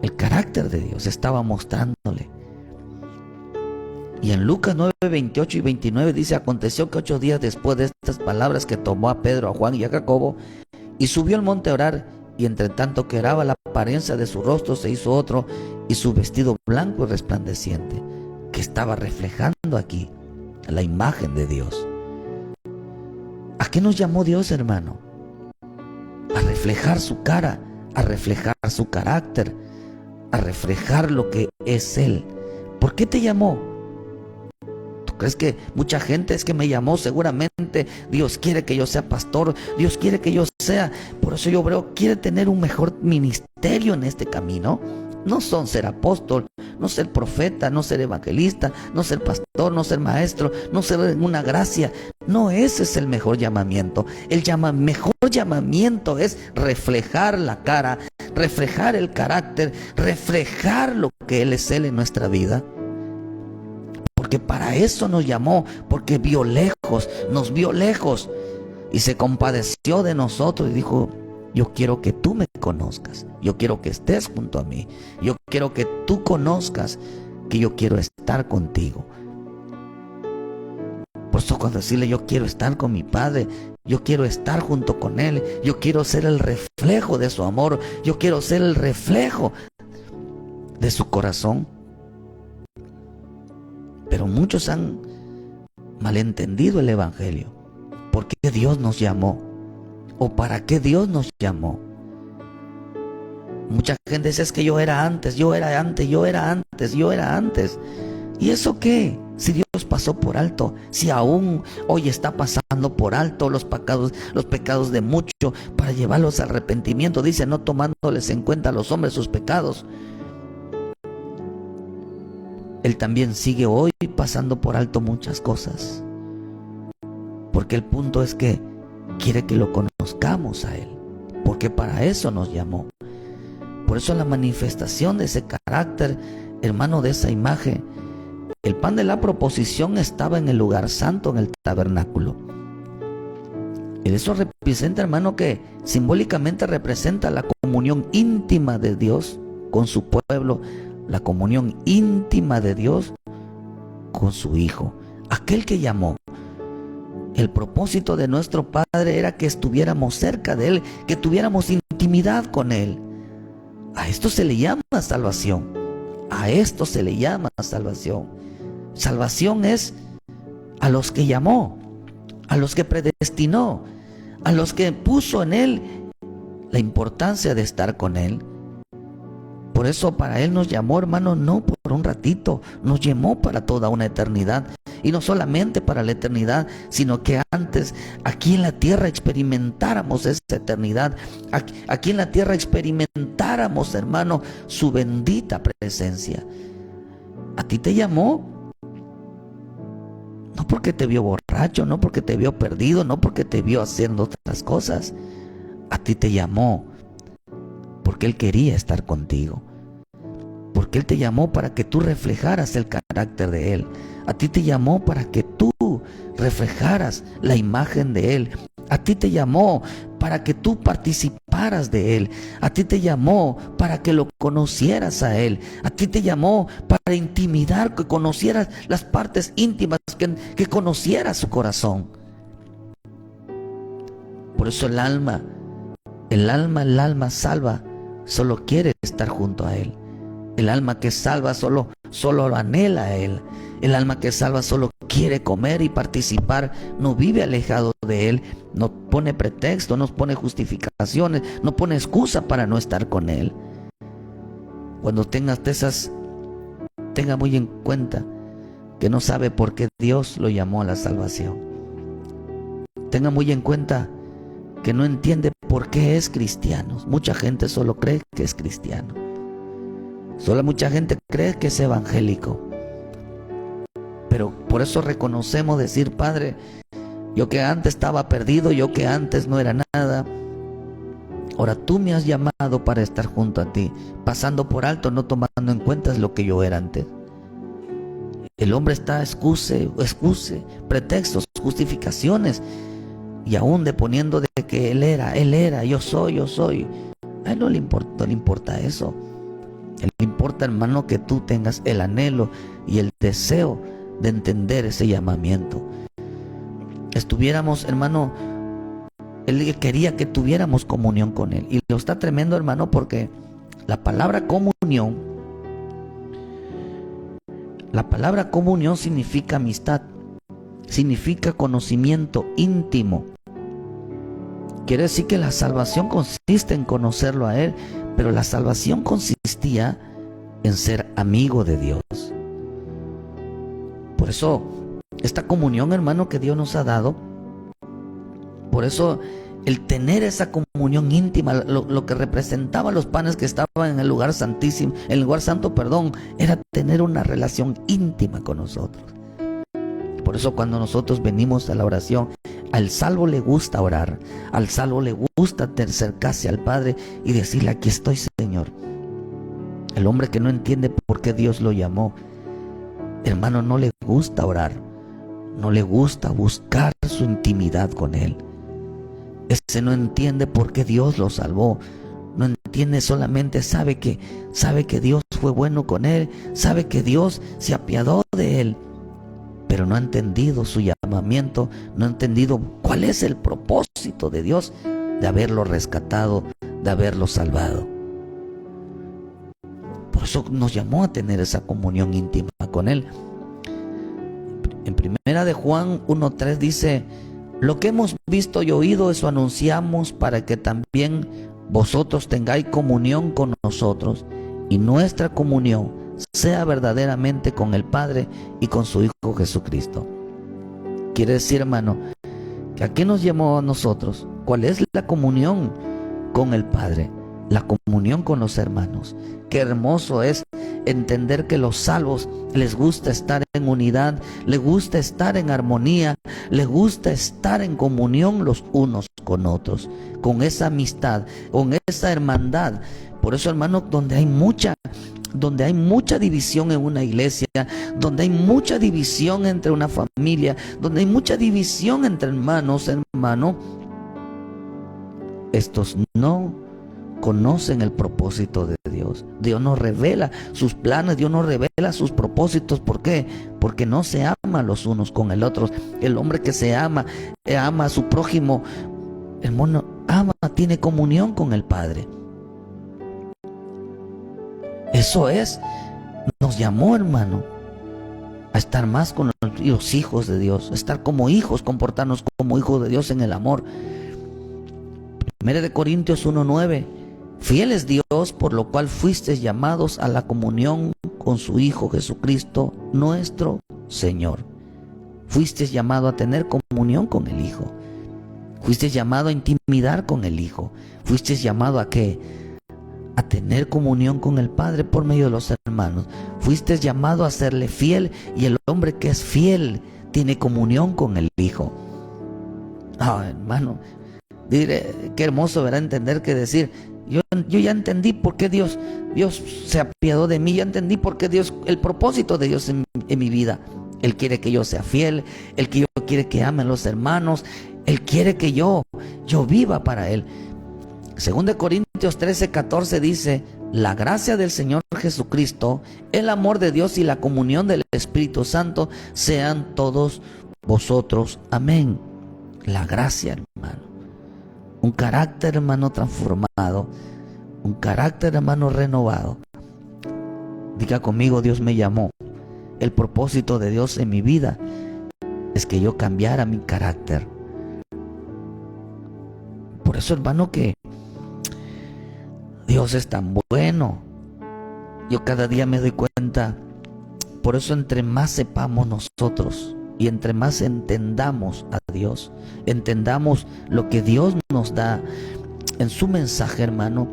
El carácter de Dios estaba mostrándole. Y en Lucas 9, 28 y 29 dice, aconteció que 8 días después de estas palabras, que tomó a Pedro, a Juan y a Jacobo, y subió al monte a orar, y entre tanto que oraba, la apariencia de su rostro se hizo otro, y su vestido blanco y resplandeciente, que estaba reflejando aquí la imagen de Dios. ¿A qué nos llamó Dios, hermano? A reflejar su cara, a reflejar su carácter, a reflejar lo que es Él. ¿Por qué te llamó? ¿Tú crees que mucha gente es que me llamó? Seguramente Dios quiere que yo sea pastor, Dios quiere que yo sea, por eso yo veo, quiere tener un mejor ministerio en este camino. No son ser apóstol, no ser profeta, no ser evangelista, no ser pastor, no ser maestro, no ser una gracia. No, ese es el mejor llamamiento. El mejor llamamiento es reflejar la cara, reflejar el carácter, reflejar lo que Él es Él en nuestra vida. Porque para eso nos llamó, porque nos vio lejos y se compadeció de nosotros y dijo, yo quiero que tú me conozcas, yo quiero que estés junto a mí, yo quiero que tú conozcas que yo quiero estar contigo. Por eso cuando decirle yo quiero estar con mi Padre, yo quiero estar junto con Él, yo quiero ser el reflejo de su amor, yo quiero ser el reflejo de su corazón. Pero muchos han malentendido el Evangelio. ¿Por qué Dios nos llamó? ¿O para qué Dios nos llamó? Mucha gente dice, es que yo era antes. ¿Y eso qué? Si Dios pasó por alto, si aún hoy está pasando por alto los pecados de muchos para llevarlos al arrepentimiento, dice, no tomándoles en cuenta a los hombres sus pecados. Él también sigue hoy pasando por alto muchas cosas. Porque el punto es que quiere que lo conozcamos a Él, porque para eso nos llamó. Por eso la manifestación de ese carácter, hermano, de esa imagen, el pan de la proposición estaba en el lugar santo, en el tabernáculo. Y eso representa, hermano, que simbólicamente representa la comunión íntima de Dios con su pueblo, la comunión íntima de Dios con su Hijo, aquel que llamó. El propósito de nuestro Padre era que estuviéramos cerca de Él, que tuviéramos intimidad con Él. A esto se le llama salvación. A esto se le llama salvación. Salvación es a los que llamó, a los que predestinó, a los que puso en Él la importancia de estar con Él. Por eso para Él nos llamó, hermano, no por un ratito, nos llamó para toda una eternidad. Y no solamente para la eternidad, sino que antes aquí en la tierra experimentáramos esa eternidad. Aquí en la tierra experimentáramos, hermano, su bendita presencia. A ti te llamó, no porque te vio borracho, no porque te vio perdido, no porque te vio haciendo otras cosas. A ti te llamó porque Él quería estar contigo. Porque Él te llamó para que tú reflejaras el carácter de Él. A ti te llamó para que tú reflejaras la imagen de Él. A ti te llamó para que tú participaras de Él. A ti te llamó para que lo conocieras a Él. A ti te llamó para intimidar, que conocieras las partes íntimas, que conocieras su corazón. Por eso el alma salva solo quiere estar junto a Él. El alma que salva solo lo anhela a Él. El alma que salva solo quiere comer y participar, no vive alejado de Él, no pone pretexto, no pone justificaciones, no pone excusa para no estar con Él. Cuando tengas esas, tenga muy en cuenta que no sabe por qué Dios lo llamó a la salvación. Tenga muy en cuenta que no entiende por qué es cristiano. Mucha gente solo cree que es cristiano. Solo mucha gente cree que es evangélico. Pero por eso reconocemos decir: Padre, yo que antes estaba perdido, yo que antes no era nada, ahora tú me has llamado para estar junto a ti, pasando por alto, no tomando en cuenta lo que yo era antes. El hombre está excuse, pretextos, justificaciones, y aún deponiendo de que él era, yo soy. A él no le importa eso. A él le importa, hermano, que tú tengas el anhelo y el deseo de entender ese llamamiento. Estuviéramos, hermano, Él quería que tuviéramos comunión con Él. Y lo está tremendo, hermano, porque la palabra comunión significa amistad, significa conocimiento íntimo. Quiere decir que la salvación consiste en conocerlo a Él, pero la salvación consistía en ser amigo de Dios. Por eso, esta comunión, hermano, que Dios nos ha dado, por eso el tener esa comunión íntima, lo que representaba los panes que estaban en el lugar santísimo, en el lugar santo, era tener una relación íntima con nosotros. Por eso cuando nosotros venimos a la oración, al salvo le gusta orar, al salvo le gusta acercarse al Padre y decirle: aquí estoy, Señor. El hombre que no entiende por qué Dios lo llamó, hermano, no le gusta orar, no le gusta buscar su intimidad con Él. Ese no entiende por qué Dios lo salvó, no entiende, solamente sabe que Dios fue bueno con él, sabe que Dios se apiadó de él, pero no ha entendido su llamamiento, no ha entendido cuál es el propósito de Dios de haberlo rescatado, de haberlo salvado. Por eso nos llamó a tener esa comunión íntima con Él. En primera de Juan 1:3 dice: lo que hemos visto y oído, eso anunciamos, para que también vosotros tengáis comunión con nosotros, y nuestra comunión sea verdaderamente con el Padre y con su Hijo Jesucristo. Quiere decir, hermano, que ¿a qué nos llamó a nosotros? ¿Cuál es la comunión con el Padre? La comunión con los hermanos. Qué hermoso es entender que los salvos les gusta estar en unidad, les gusta estar en armonía, les gusta estar en comunión los unos con otros, con esa amistad, con esa hermandad. Por eso, hermano, donde hay mucha división en una iglesia, donde hay mucha división entre una familia, donde hay mucha división entre hermanos, estos no conocen el propósito de Dios. Dios nos revela sus planes, Dios nos revela sus propósitos. ¿Por qué? Porque no se aman los unos con el otro. El hombre que se ama a su prójimo, hermano, tiene comunión con el Padre. Eso es, nos llamó, hermano, a estar más con los hijos de Dios, a estar como hijos, comportarnos como hijos de Dios en el amor. 1 Corintios 1:9, fiel es Dios, por lo cual fuisteis llamados a la comunión con su Hijo Jesucristo, nuestro Señor. Fuisteis llamado a tener comunión con el Hijo. Fuisteis llamado a intimidar con el Hijo. Fuisteis llamado ¿a qué? A tener comunión con el Padre por medio de los hermanos. Fuiste llamado a serle fiel, y el hombre que es fiel tiene comunión con el Hijo. Hermano, diré, qué hermoso verá entender que decir, yo ya entendí por qué Dios se apiadó de mí, ya entendí por qué el propósito de Dios en mi vida. Él quiere que yo sea fiel, Él quiere que ame a los hermanos, Él quiere que yo viva para Él. 2 Corintios 13:14 dice, la gracia del Señor Jesucristo, el amor de Dios y la comunión del Espíritu Santo sean todos vosotros. Amén. La gracia, hermano. Un carácter, hermano, transformado. Un carácter, hermano, renovado. Diga conmigo, Dios me llamó. El propósito de Dios en mi vida es que yo cambiara mi carácter. Por eso, hermano, que Dios es tan bueno. Yo cada día me doy cuenta. Por eso, entre más sepamos nosotros y entre más entendamos a Dios, entendamos lo que Dios nos da en su mensaje, hermano,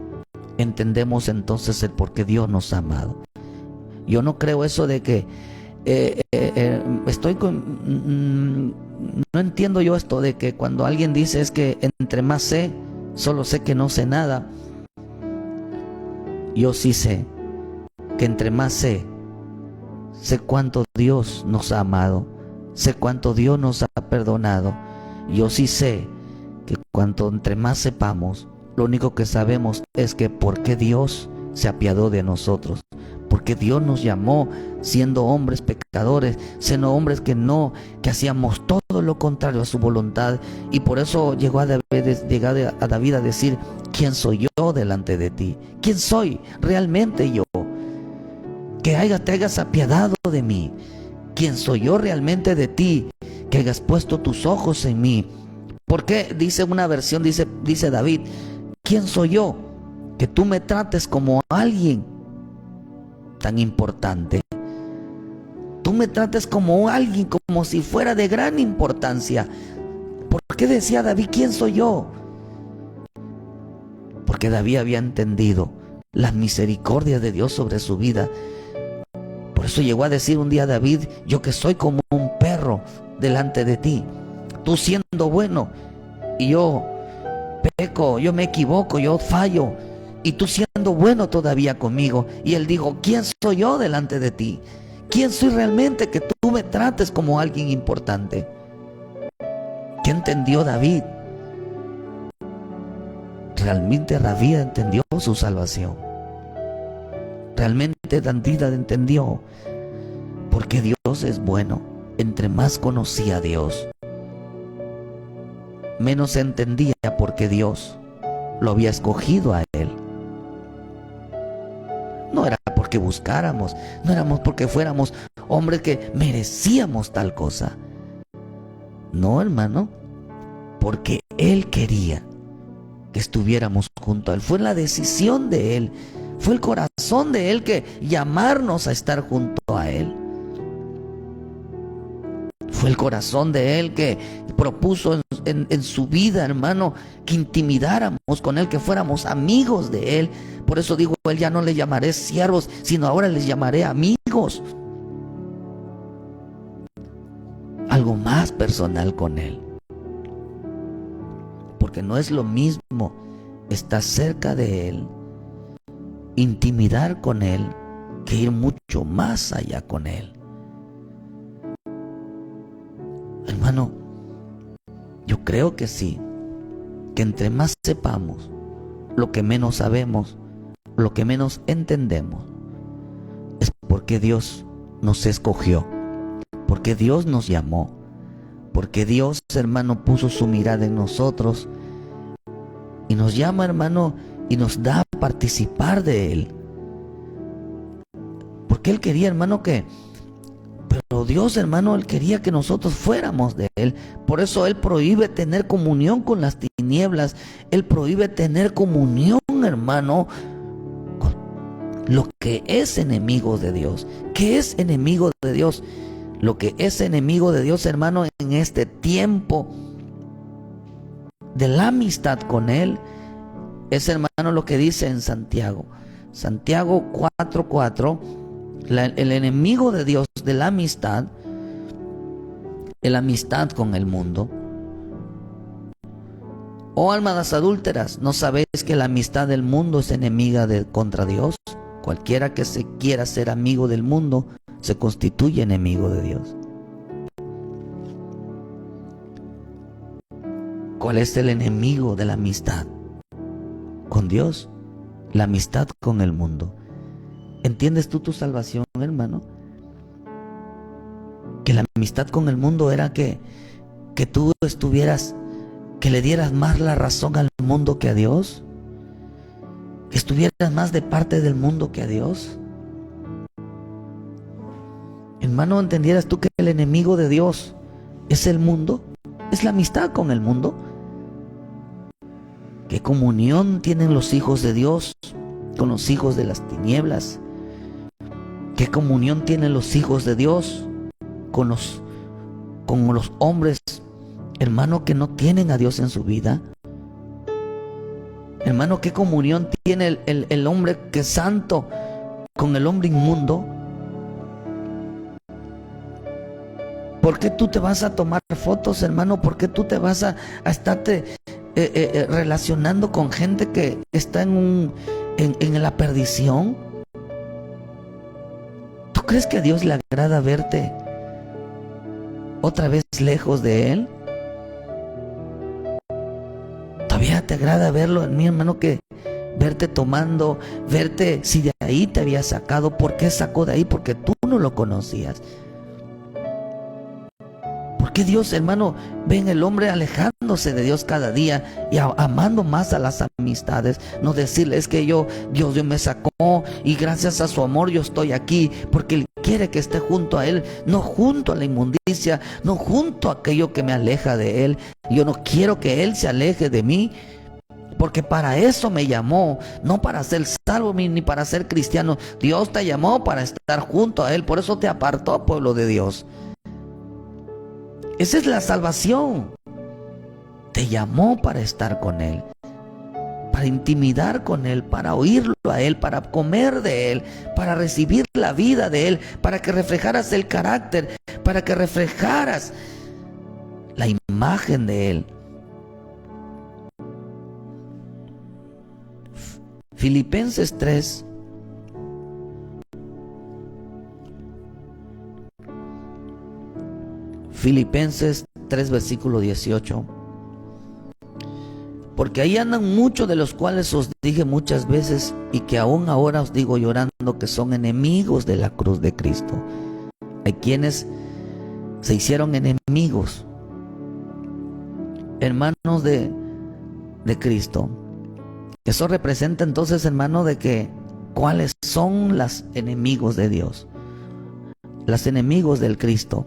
entendemos entonces el por qué Dios nos ha amado. Yo no creo eso de que no entiendo yo esto de que cuando alguien dice es que entre más sé, solo sé que no sé nada. Yo sí sé que entre más sé cuánto Dios nos ha amado, sé cuánto Dios nos ha perdonado. Yo sí sé que cuanto entre más sepamos, lo único que sabemos es que por qué Dios se apiadó de nosotros, porque Dios nos llamó siendo hombres pecadores, siendo hombres que hacíamos todo lo contrario a su voluntad, y por eso llegó a David a decir, ¿quién soy yo delante de ti? ¿Quién soy realmente yo? Que te hayas apiadado de mí. ¿Quién soy yo realmente de ti? Que hayas puesto tus ojos en mí. Porque dice una versión, dice David, ¿quién soy yo? Que tú me trates como alguien tan importante. Tú me trates como alguien, como si fuera de gran importancia. ¿Por qué decía David, quién soy yo? Porque David había entendido las misericordias de Dios sobre su vida. Por eso llegó a decir un día David, yo que soy como un perro delante de ti, tú siendo bueno y yo peco, yo me equivoco, yo fallo, y tú siendo bueno todavía conmigo. Y él dijo, ¿quién soy yo delante de ti? ¿Quién soy realmente que tú me trates como alguien importante? ¿Qué entendió David? Realmente David entendió su salvación. Realmente David entendió porque Dios es bueno. Entre más conocía a Dios, menos entendía porque Dios lo había escogido a él. No era porque buscáramos, no éramos porque fuéramos hombres que merecíamos tal cosa. No, hermano, porque Él quería que estuviéramos junto a Él. Fue la decisión de Él, fue el corazón de Él que llamarnos a estar junto a Él. Fue el corazón de Él que propuso en su vida, hermano, que intimidáramos con Él, que fuéramos amigos de Él. Por eso digo, Él ya no le llamaré siervos, sino ahora les llamaré amigos. Algo más personal con Él. Porque no es lo mismo estar cerca de Él, intimidar con Él, que ir mucho más allá con Él. Hermano, yo creo que sí, que entre más sepamos, lo que menos sabemos, lo que menos entendemos, es porque Dios nos escogió, porque Dios nos llamó, porque Dios, hermano, puso su mirada en nosotros y nos llama, hermano, y nos da a participar de Él. Porque Él quería, hermano, pero Dios, hermano, Él quería que nosotros fuéramos de Él. Por eso Él prohíbe tener comunión con las tinieblas. Él prohíbe tener comunión, hermano, con lo que es enemigo de Dios. ¿Qué es enemigo de Dios? Lo que es enemigo de Dios, hermano, en este tiempo de la amistad con Él, es, hermano, lo que dice en Santiago 4:4, el enemigo de Dios de la amistad con el mundo. Oh almas adúlteras, ¿no sabéis que la amistad del mundo es enemiga contra Dios? Cualquiera que se quiera ser amigo del mundo se constituye enemigo de Dios. ¿Cuál es el enemigo de la amistad con Dios? La amistad con el mundo. ¿Entiendes tú tu salvación, hermano? Que la amistad con el mundo era que tú estuvieras, que le dieras más la razón al mundo que a Dios, que estuvieras más de parte del mundo que a Dios. Hermano, ¿entendieras tú que el enemigo de Dios es el mundo? Es la amistad con el mundo. ¿Qué comunión tienen los hijos de Dios con los hijos de las tinieblas? ¿Qué comunión tienen los hijos de Dios con los hombres, hermano, que no tienen a Dios en su vida? Hermano, ¿qué comunión tiene el hombre que es santo con el hombre inmundo? ¿Por qué tú te vas a tomar fotos, hermano? ¿Por qué tú te vas a estarte relacionando con gente que está en la perdición? ¿Tú crees que a Dios le agrada verte otra vez lejos de Él? ¿Todavía te agrada verlo en mí, hermano, que verte tomando, verte, si de ahí te había sacado? ¿Por qué sacó de ahí? Porque tú no lo conocías. ¿Por qué Dios, hermano, ve en el hombre alejándose de Dios cada día y amando más a las amistades? No decirle, es que Dios me sacó y gracias a su amor yo estoy aquí, porque Él quiere que esté junto a Él, no junto a la inmundicia, no junto a aquello que me aleja de Él. Yo no quiero que Él se aleje de mí, porque para eso me llamó, no para ser salvo ni para ser cristiano. Dios te llamó para estar junto a Él, por eso te apartó, pueblo de Dios. Esa es la salvación. Te llamó para estar con Él, para intimidar con Él, para oírlo a Él, para comer de Él, para recibir la vida de Él, para que reflejaras el carácter, para que reflejaras la imagen de Él. Filipenses 3. Filipenses 3, versículo 18. Porque ahí andan muchos, de los cuales os dije muchas veces, y que aún ahora os digo llorando, que son enemigos de la cruz de Cristo. Hay quienes se hicieron enemigos, hermanos de Cristo. Eso representa entonces, hermano, de que cuáles son los enemigos de Dios, los enemigos del Cristo.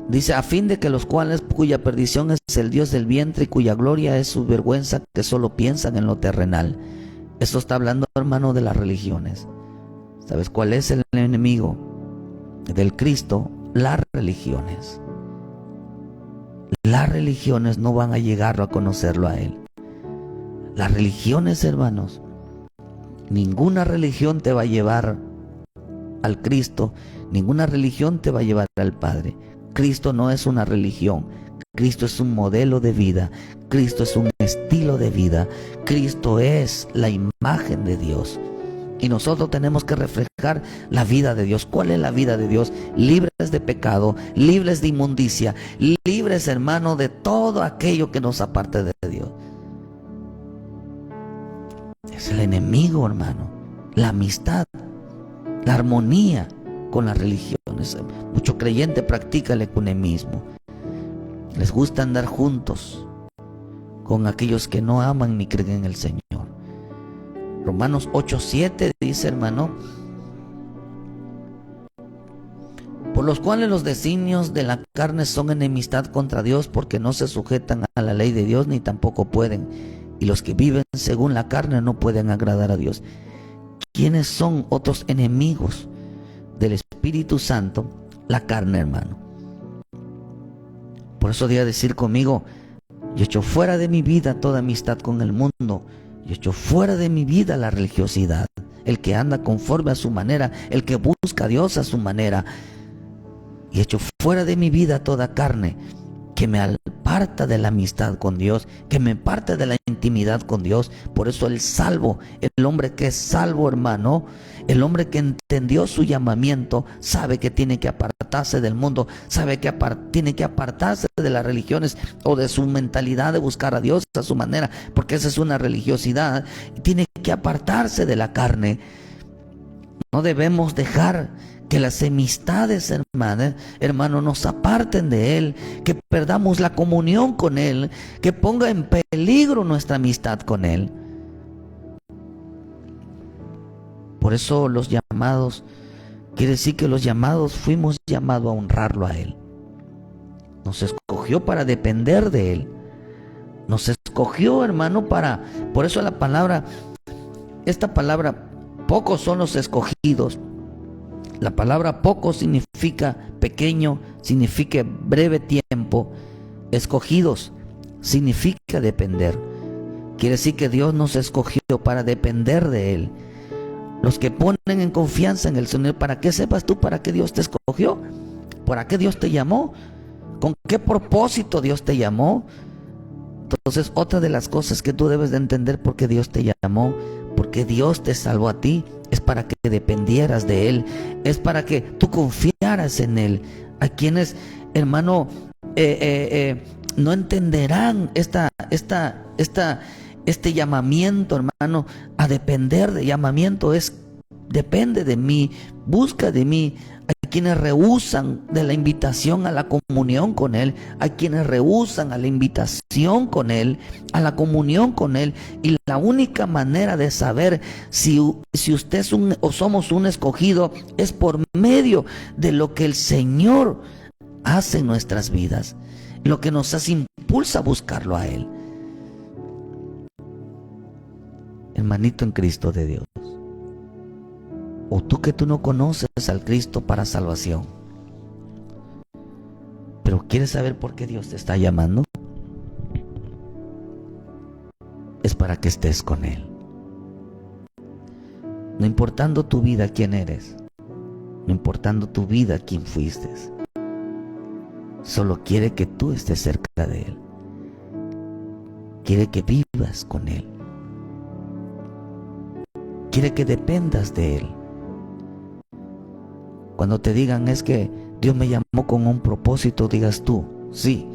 Dice, a fin de que los cuales, cuya perdición es el Dios del vientre y cuya gloria es su vergüenza, que solo piensan en lo terrenal. Esto está hablando, hermano, de las religiones. ¿Sabes cuál es el enemigo del Cristo? Las religiones. Las religiones no van a llegar a conocerlo a Él. Las religiones, hermanos, ninguna religión te va a llevar al Cristo, ninguna religión te va a llevar al Padre. Cristo no es una religión, Cristo es un modelo de vida, Cristo es un estilo de vida, Cristo es la imagen de Dios. Y nosotros tenemos que reflejar la vida de Dios. ¿Cuál es la vida de Dios? Libres de pecado, libres de inmundicia, libres, hermano, de todo aquello que nos aparte de Dios. Es el enemigo, hermano, la amistad, la armonía con las religiones. Mucho creyente practica el ecumenismo. Les gusta andar juntos con aquellos que no aman ni creen en el Señor. Romanos 8:7 dice, hermano, por los cuales los designios de la carne son enemistad contra Dios, porque no se sujetan a la ley de Dios, ni tampoco pueden. Y los que viven según la carne no pueden agradar a Dios. ¿Quiénes son otros enemigos del Espíritu Santo? La carne, hermano. Por eso diga decir conmigo: yo echo fuera de mi vida toda amistad con el mundo. Yo echo fuera de mi vida la religiosidad. El que anda conforme a su manera, el que busca a Dios a su manera. Y echo fuera de mi vida toda carne que me aparta de la amistad con Dios, que me aparta de la intimidad con Dios. Por eso el salvo, el hombre que es salvo, hermano, el hombre que entendió su llamamiento, sabe que tiene que apartarse del mundo, sabe que tiene que apartarse de las religiones o de su mentalidad de buscar a Dios a su manera, porque esa es una religiosidad. Tiene que apartarse de la carne. No debemos dejar que las amistades, hermano, nos aparten de Él, que perdamos la comunión con Él, que ponga en peligro nuestra amistad con Él. Por eso los llamados, quiere decir que los llamados fuimos llamados a honrarlo a Él. Nos escogió para depender de Él. Nos escogió, hermano, por eso esta palabra, pocos son los escogidos. La palabra poco significa pequeño, significa breve tiempo. Escogidos significa depender. Quiere decir que Dios nos escogió para depender de Él. Los que ponen en confianza en el Señor, para que sepas tú para qué Dios te escogió, para qué Dios te llamó, con qué propósito Dios te llamó. Entonces, otra de las cosas que tú debes de entender por qué Dios te llamó, porque Dios te salvó a ti, es para que dependieras de Él, es para que tú confiaras en Él. A quienes, hermano, no entenderán este llamamiento, hermano, a depender de llamamiento es depende de mí, busca de mí. Hay quienes rehúsan de la invitación a la comunión con Él, hay quienes rehúsan a la invitación con Él, a la comunión con Él. Y la única manera de saber si usted es o somos un escogido es por medio de lo que el Señor hace en nuestras vidas, lo que nos impulsa a buscarlo a Él. Hermanito en Cristo de Dios, o tú que tú no conoces al Cristo para salvación, pero quieres saber por qué Dios te está llamando, es para que estés con Él. No importando tu vida quién eres, no importando tu vida quién fuiste, solo quiere que tú estés cerca de Él. Quiere que vivas con Él. Quiere que dependas de Él. Cuando te digan es que Dios me llamó con un propósito, digas tú: sí,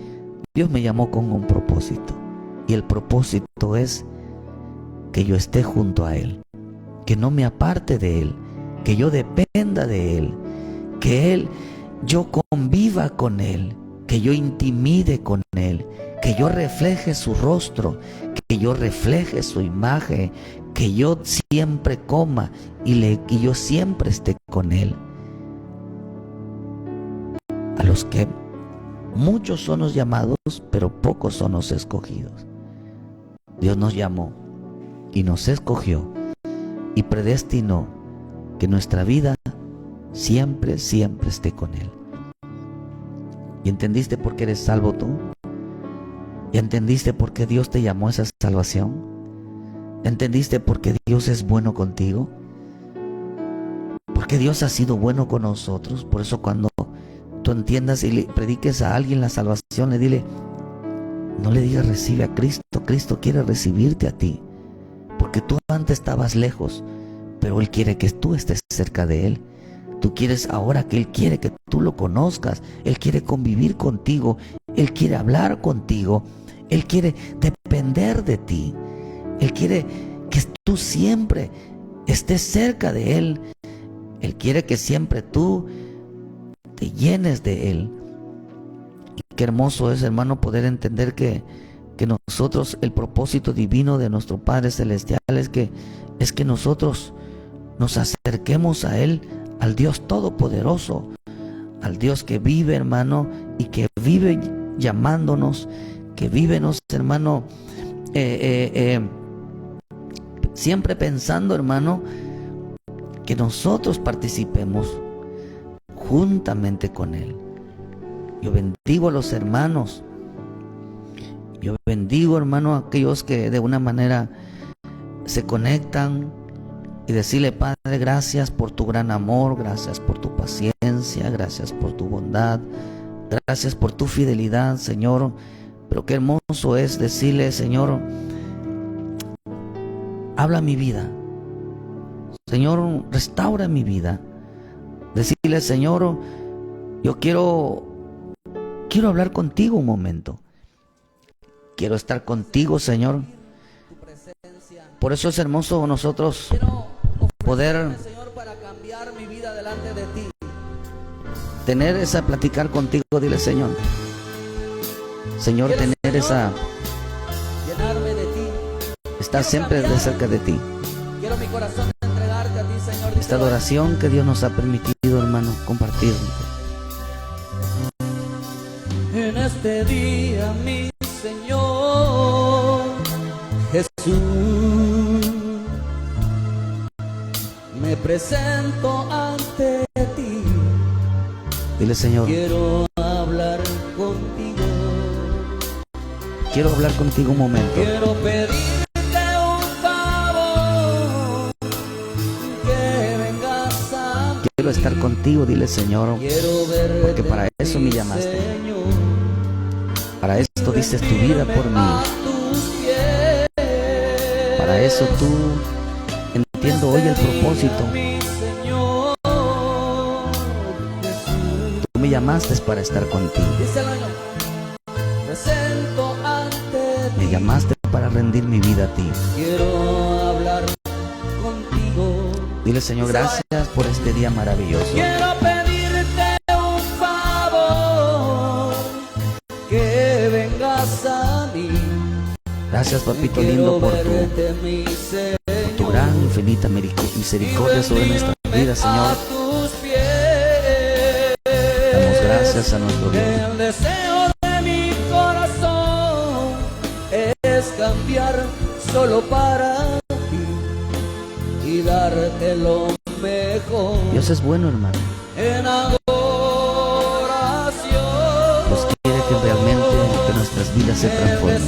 Dios me llamó con un propósito. Y el propósito es que yo esté junto a Él, que no me aparte de Él, que yo dependa de Él, que yo conviva con Él, que yo intimide con Él, que yo refleje su rostro, que yo refleje su imagen, que yo siempre coma y yo siempre esté con Él. A los que muchos son los llamados, pero pocos son los escogidos. Dios nos llamó y nos escogió y predestinó que nuestra vida siempre, siempre esté con Él. ¿Y entendiste por qué eres salvo tú? ¿Y entendiste por qué Dios te llamó a esa salvación? ¿Entendiste por qué Dios es bueno contigo? Porque Dios ha sido bueno con nosotros. Por eso cuando tú entiendas y le prediques a alguien la salvación, no le digas recibe a Cristo. Cristo quiere recibirte a ti, porque tú antes estabas lejos, pero Él quiere que tú estés cerca de Él. Tú quieres ahora que Él quiere que tú lo conozcas. Él quiere convivir contigo. Él quiere hablar contigo. Él quiere depender de ti. Él quiere que tú siempre estés cerca de Él. Él quiere que siempre tú te llenes de Él. Y qué hermoso es, hermano, poder entender que nosotros, el propósito divino de nuestro Padre Celestial es que nosotros nos acerquemos a Él, al Dios Todopoderoso, al Dios que vive, hermano, y que vive llamándonos, que vive, hermano, siempre pensando, hermano, que nosotros participemos juntamente con Él. Yo bendigo a los hermanos. Yo bendigo, hermano, a aquellos que de una manera se conectan y decirle: Padre, gracias por tu gran amor, gracias por tu paciencia, gracias por tu bondad, gracias por tu fidelidad, Señor. Pero qué hermoso es decirle: Señor, habla mi vida, Señor, restaura mi vida. Decirle: Señor, yo quiero hablar contigo un momento. Quiero estar contigo, Señor. Por eso es hermoso nosotros poder tener esa, platicar contigo. Dile: Señor, tener esa, estar siempre de cerca de ti. Quiero mi corazón entregarte a ti, Señor. Esta adoración que Dios nos ha permitido, hermano, compartir. En este día, mi Señor Jesús, me presento ante ti. Dile: Señor, quiero hablar contigo. Quiero hablar contigo un momento. Quiero pedirte un favor, que vengas a mí. Quiero estar contigo, dile: Señor, Quiero verte, porque para eso me llamaste. Para esto diste tu vida por mí. Para eso tú, entiendo hoy el propósito. Tú me llamaste para estar contigo. Me llamaste para rendir mi vida a ti. Quiero hablar contigo. Dile: Señor, gracias por este día maravilloso. Quiero pedirte un favor, que vengas a mí. Gracias, papito lindo, por tu gran, infinita misericordia sobre nuestras vidas, Señor. Damos gracias a nuestro Dios. El deseo de mi corazón es cambiar solo para ti y darte lo mejor. Dios es bueno, hermano. En adoración. Dios quiere que realmente que nuestras vidas se transformen.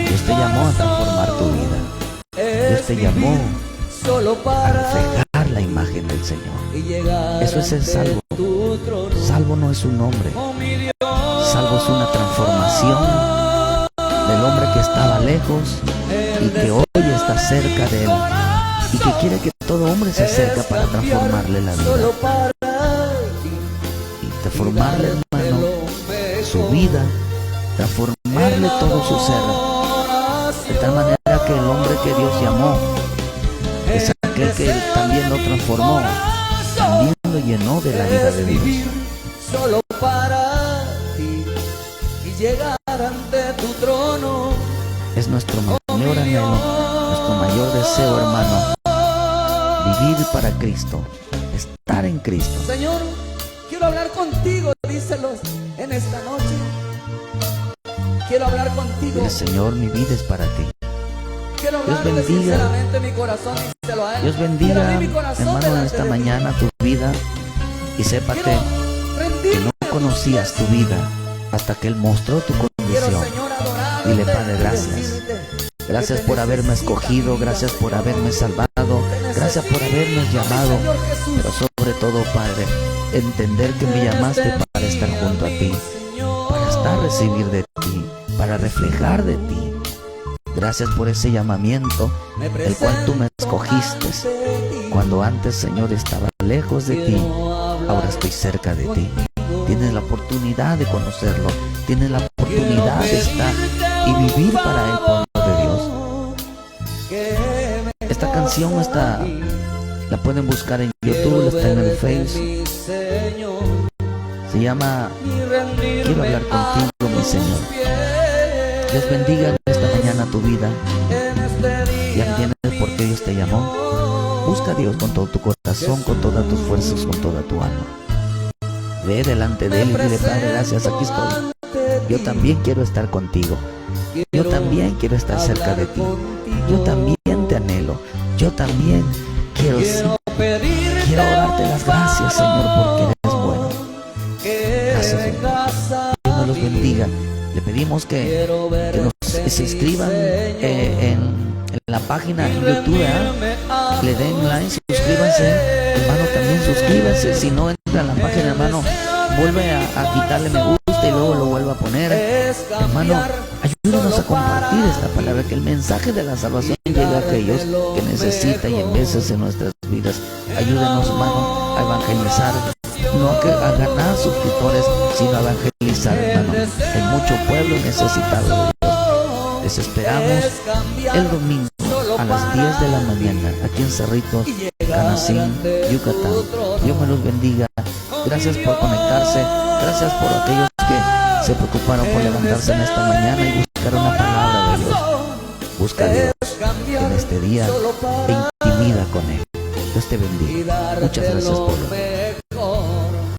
Dios te llamó a transformar tu vida. Dios te llamó a reflejar la imagen del Señor. Eso es ser salvo. Salvo no es un nombre. Salvo es una transformación del hombre que estaba lejos y que hoy está cerca de Él, y que quiere que todo hombre se acerque para transformarle la vida y transformarle, hermano, su vida, transformarle todo su ser, de tal manera que el hombre que Dios llamó es aquel que Él también lo transformó, también lo llenó de la vida de Dios. Solo para ti y llegar ante tu trono. Es nuestro mayor anhelo, nuestro mayor deseo, hermano, vivir para Cristo, estar en Cristo. Señor, quiero hablar contigo, díselos en esta noche. Quiero hablar contigo. Dile: Señor, mi vida es para ti. Quiero Dios hablarle bendiga. sinceramente mi corazón, díselo a Él. Dios bendiga, hermano, en esta mañana tu vida, y sépate que no conocías tu vida hasta que Él mostró tu condición. Dile: Padre, gracias. Gracias por haberme escogido, gracias por haberme salvado, gracias por haberme llamado, pero sobre todo, Padre, entender que me llamaste para estar junto a ti, para estar, recibir de ti, para reflejar de ti. Gracias por ese llamamiento, el cual tú me escogiste. Cuando antes, Señor, estaba lejos de ti, ahora estoy cerca de ti. Tienes la oportunidad de conocerlo, tienes la oportunidad de estar y vivir para el pueblo de Dios. Esta canción la pueden buscar en YouTube, está en el Facebook. Se llama Quiero hablar contigo, mi Señor. Dios bendiga en esta mañana tu vida. ¿Ya entiendes por qué Dios te llamó? Busca a Dios con todo tu corazón, con todas tus fuerzas, con toda tu alma. Ve delante de Él y dile: Padre, gracias, aquí estoy. Yo también quiero estar contigo. Yo también quiero estar cerca de ti. Yo también te anhelo. Yo también quiero darte las gracias, Señor, porque eres bueno. Gracias, Señor. Dios me los bendiga. Le pedimos que se inscriban en la página en YouTube, le den like, suscríbanse, hermano, también suscríbanse. Si no entra en la página, hermano, vuelve a quitarle me gusta y luego lo vuelve a poner. Hermano, ayúdanos a compartir esta palabra, que el mensaje de la salvación llegue a aquellos que necesitan y en veces en nuestras vidas. Ayúdenos, hermano, a evangelizar, no a ganar suscriptores, sino a evangelizar, hermano. Hay mucho pueblo necesitado de Dios. Les esperamos el domingo a las 10 de la mañana aquí en Cerritos, Canacín, Yucatán. Dios me los bendiga. Gracias por conectarse. Gracias por aquellos que se preocuparon por levantarse en esta mañana y buscar una palabra de Dios. Busca a Dios en este día e intimida con Él. Dios te bendiga. Muchas gracias por lo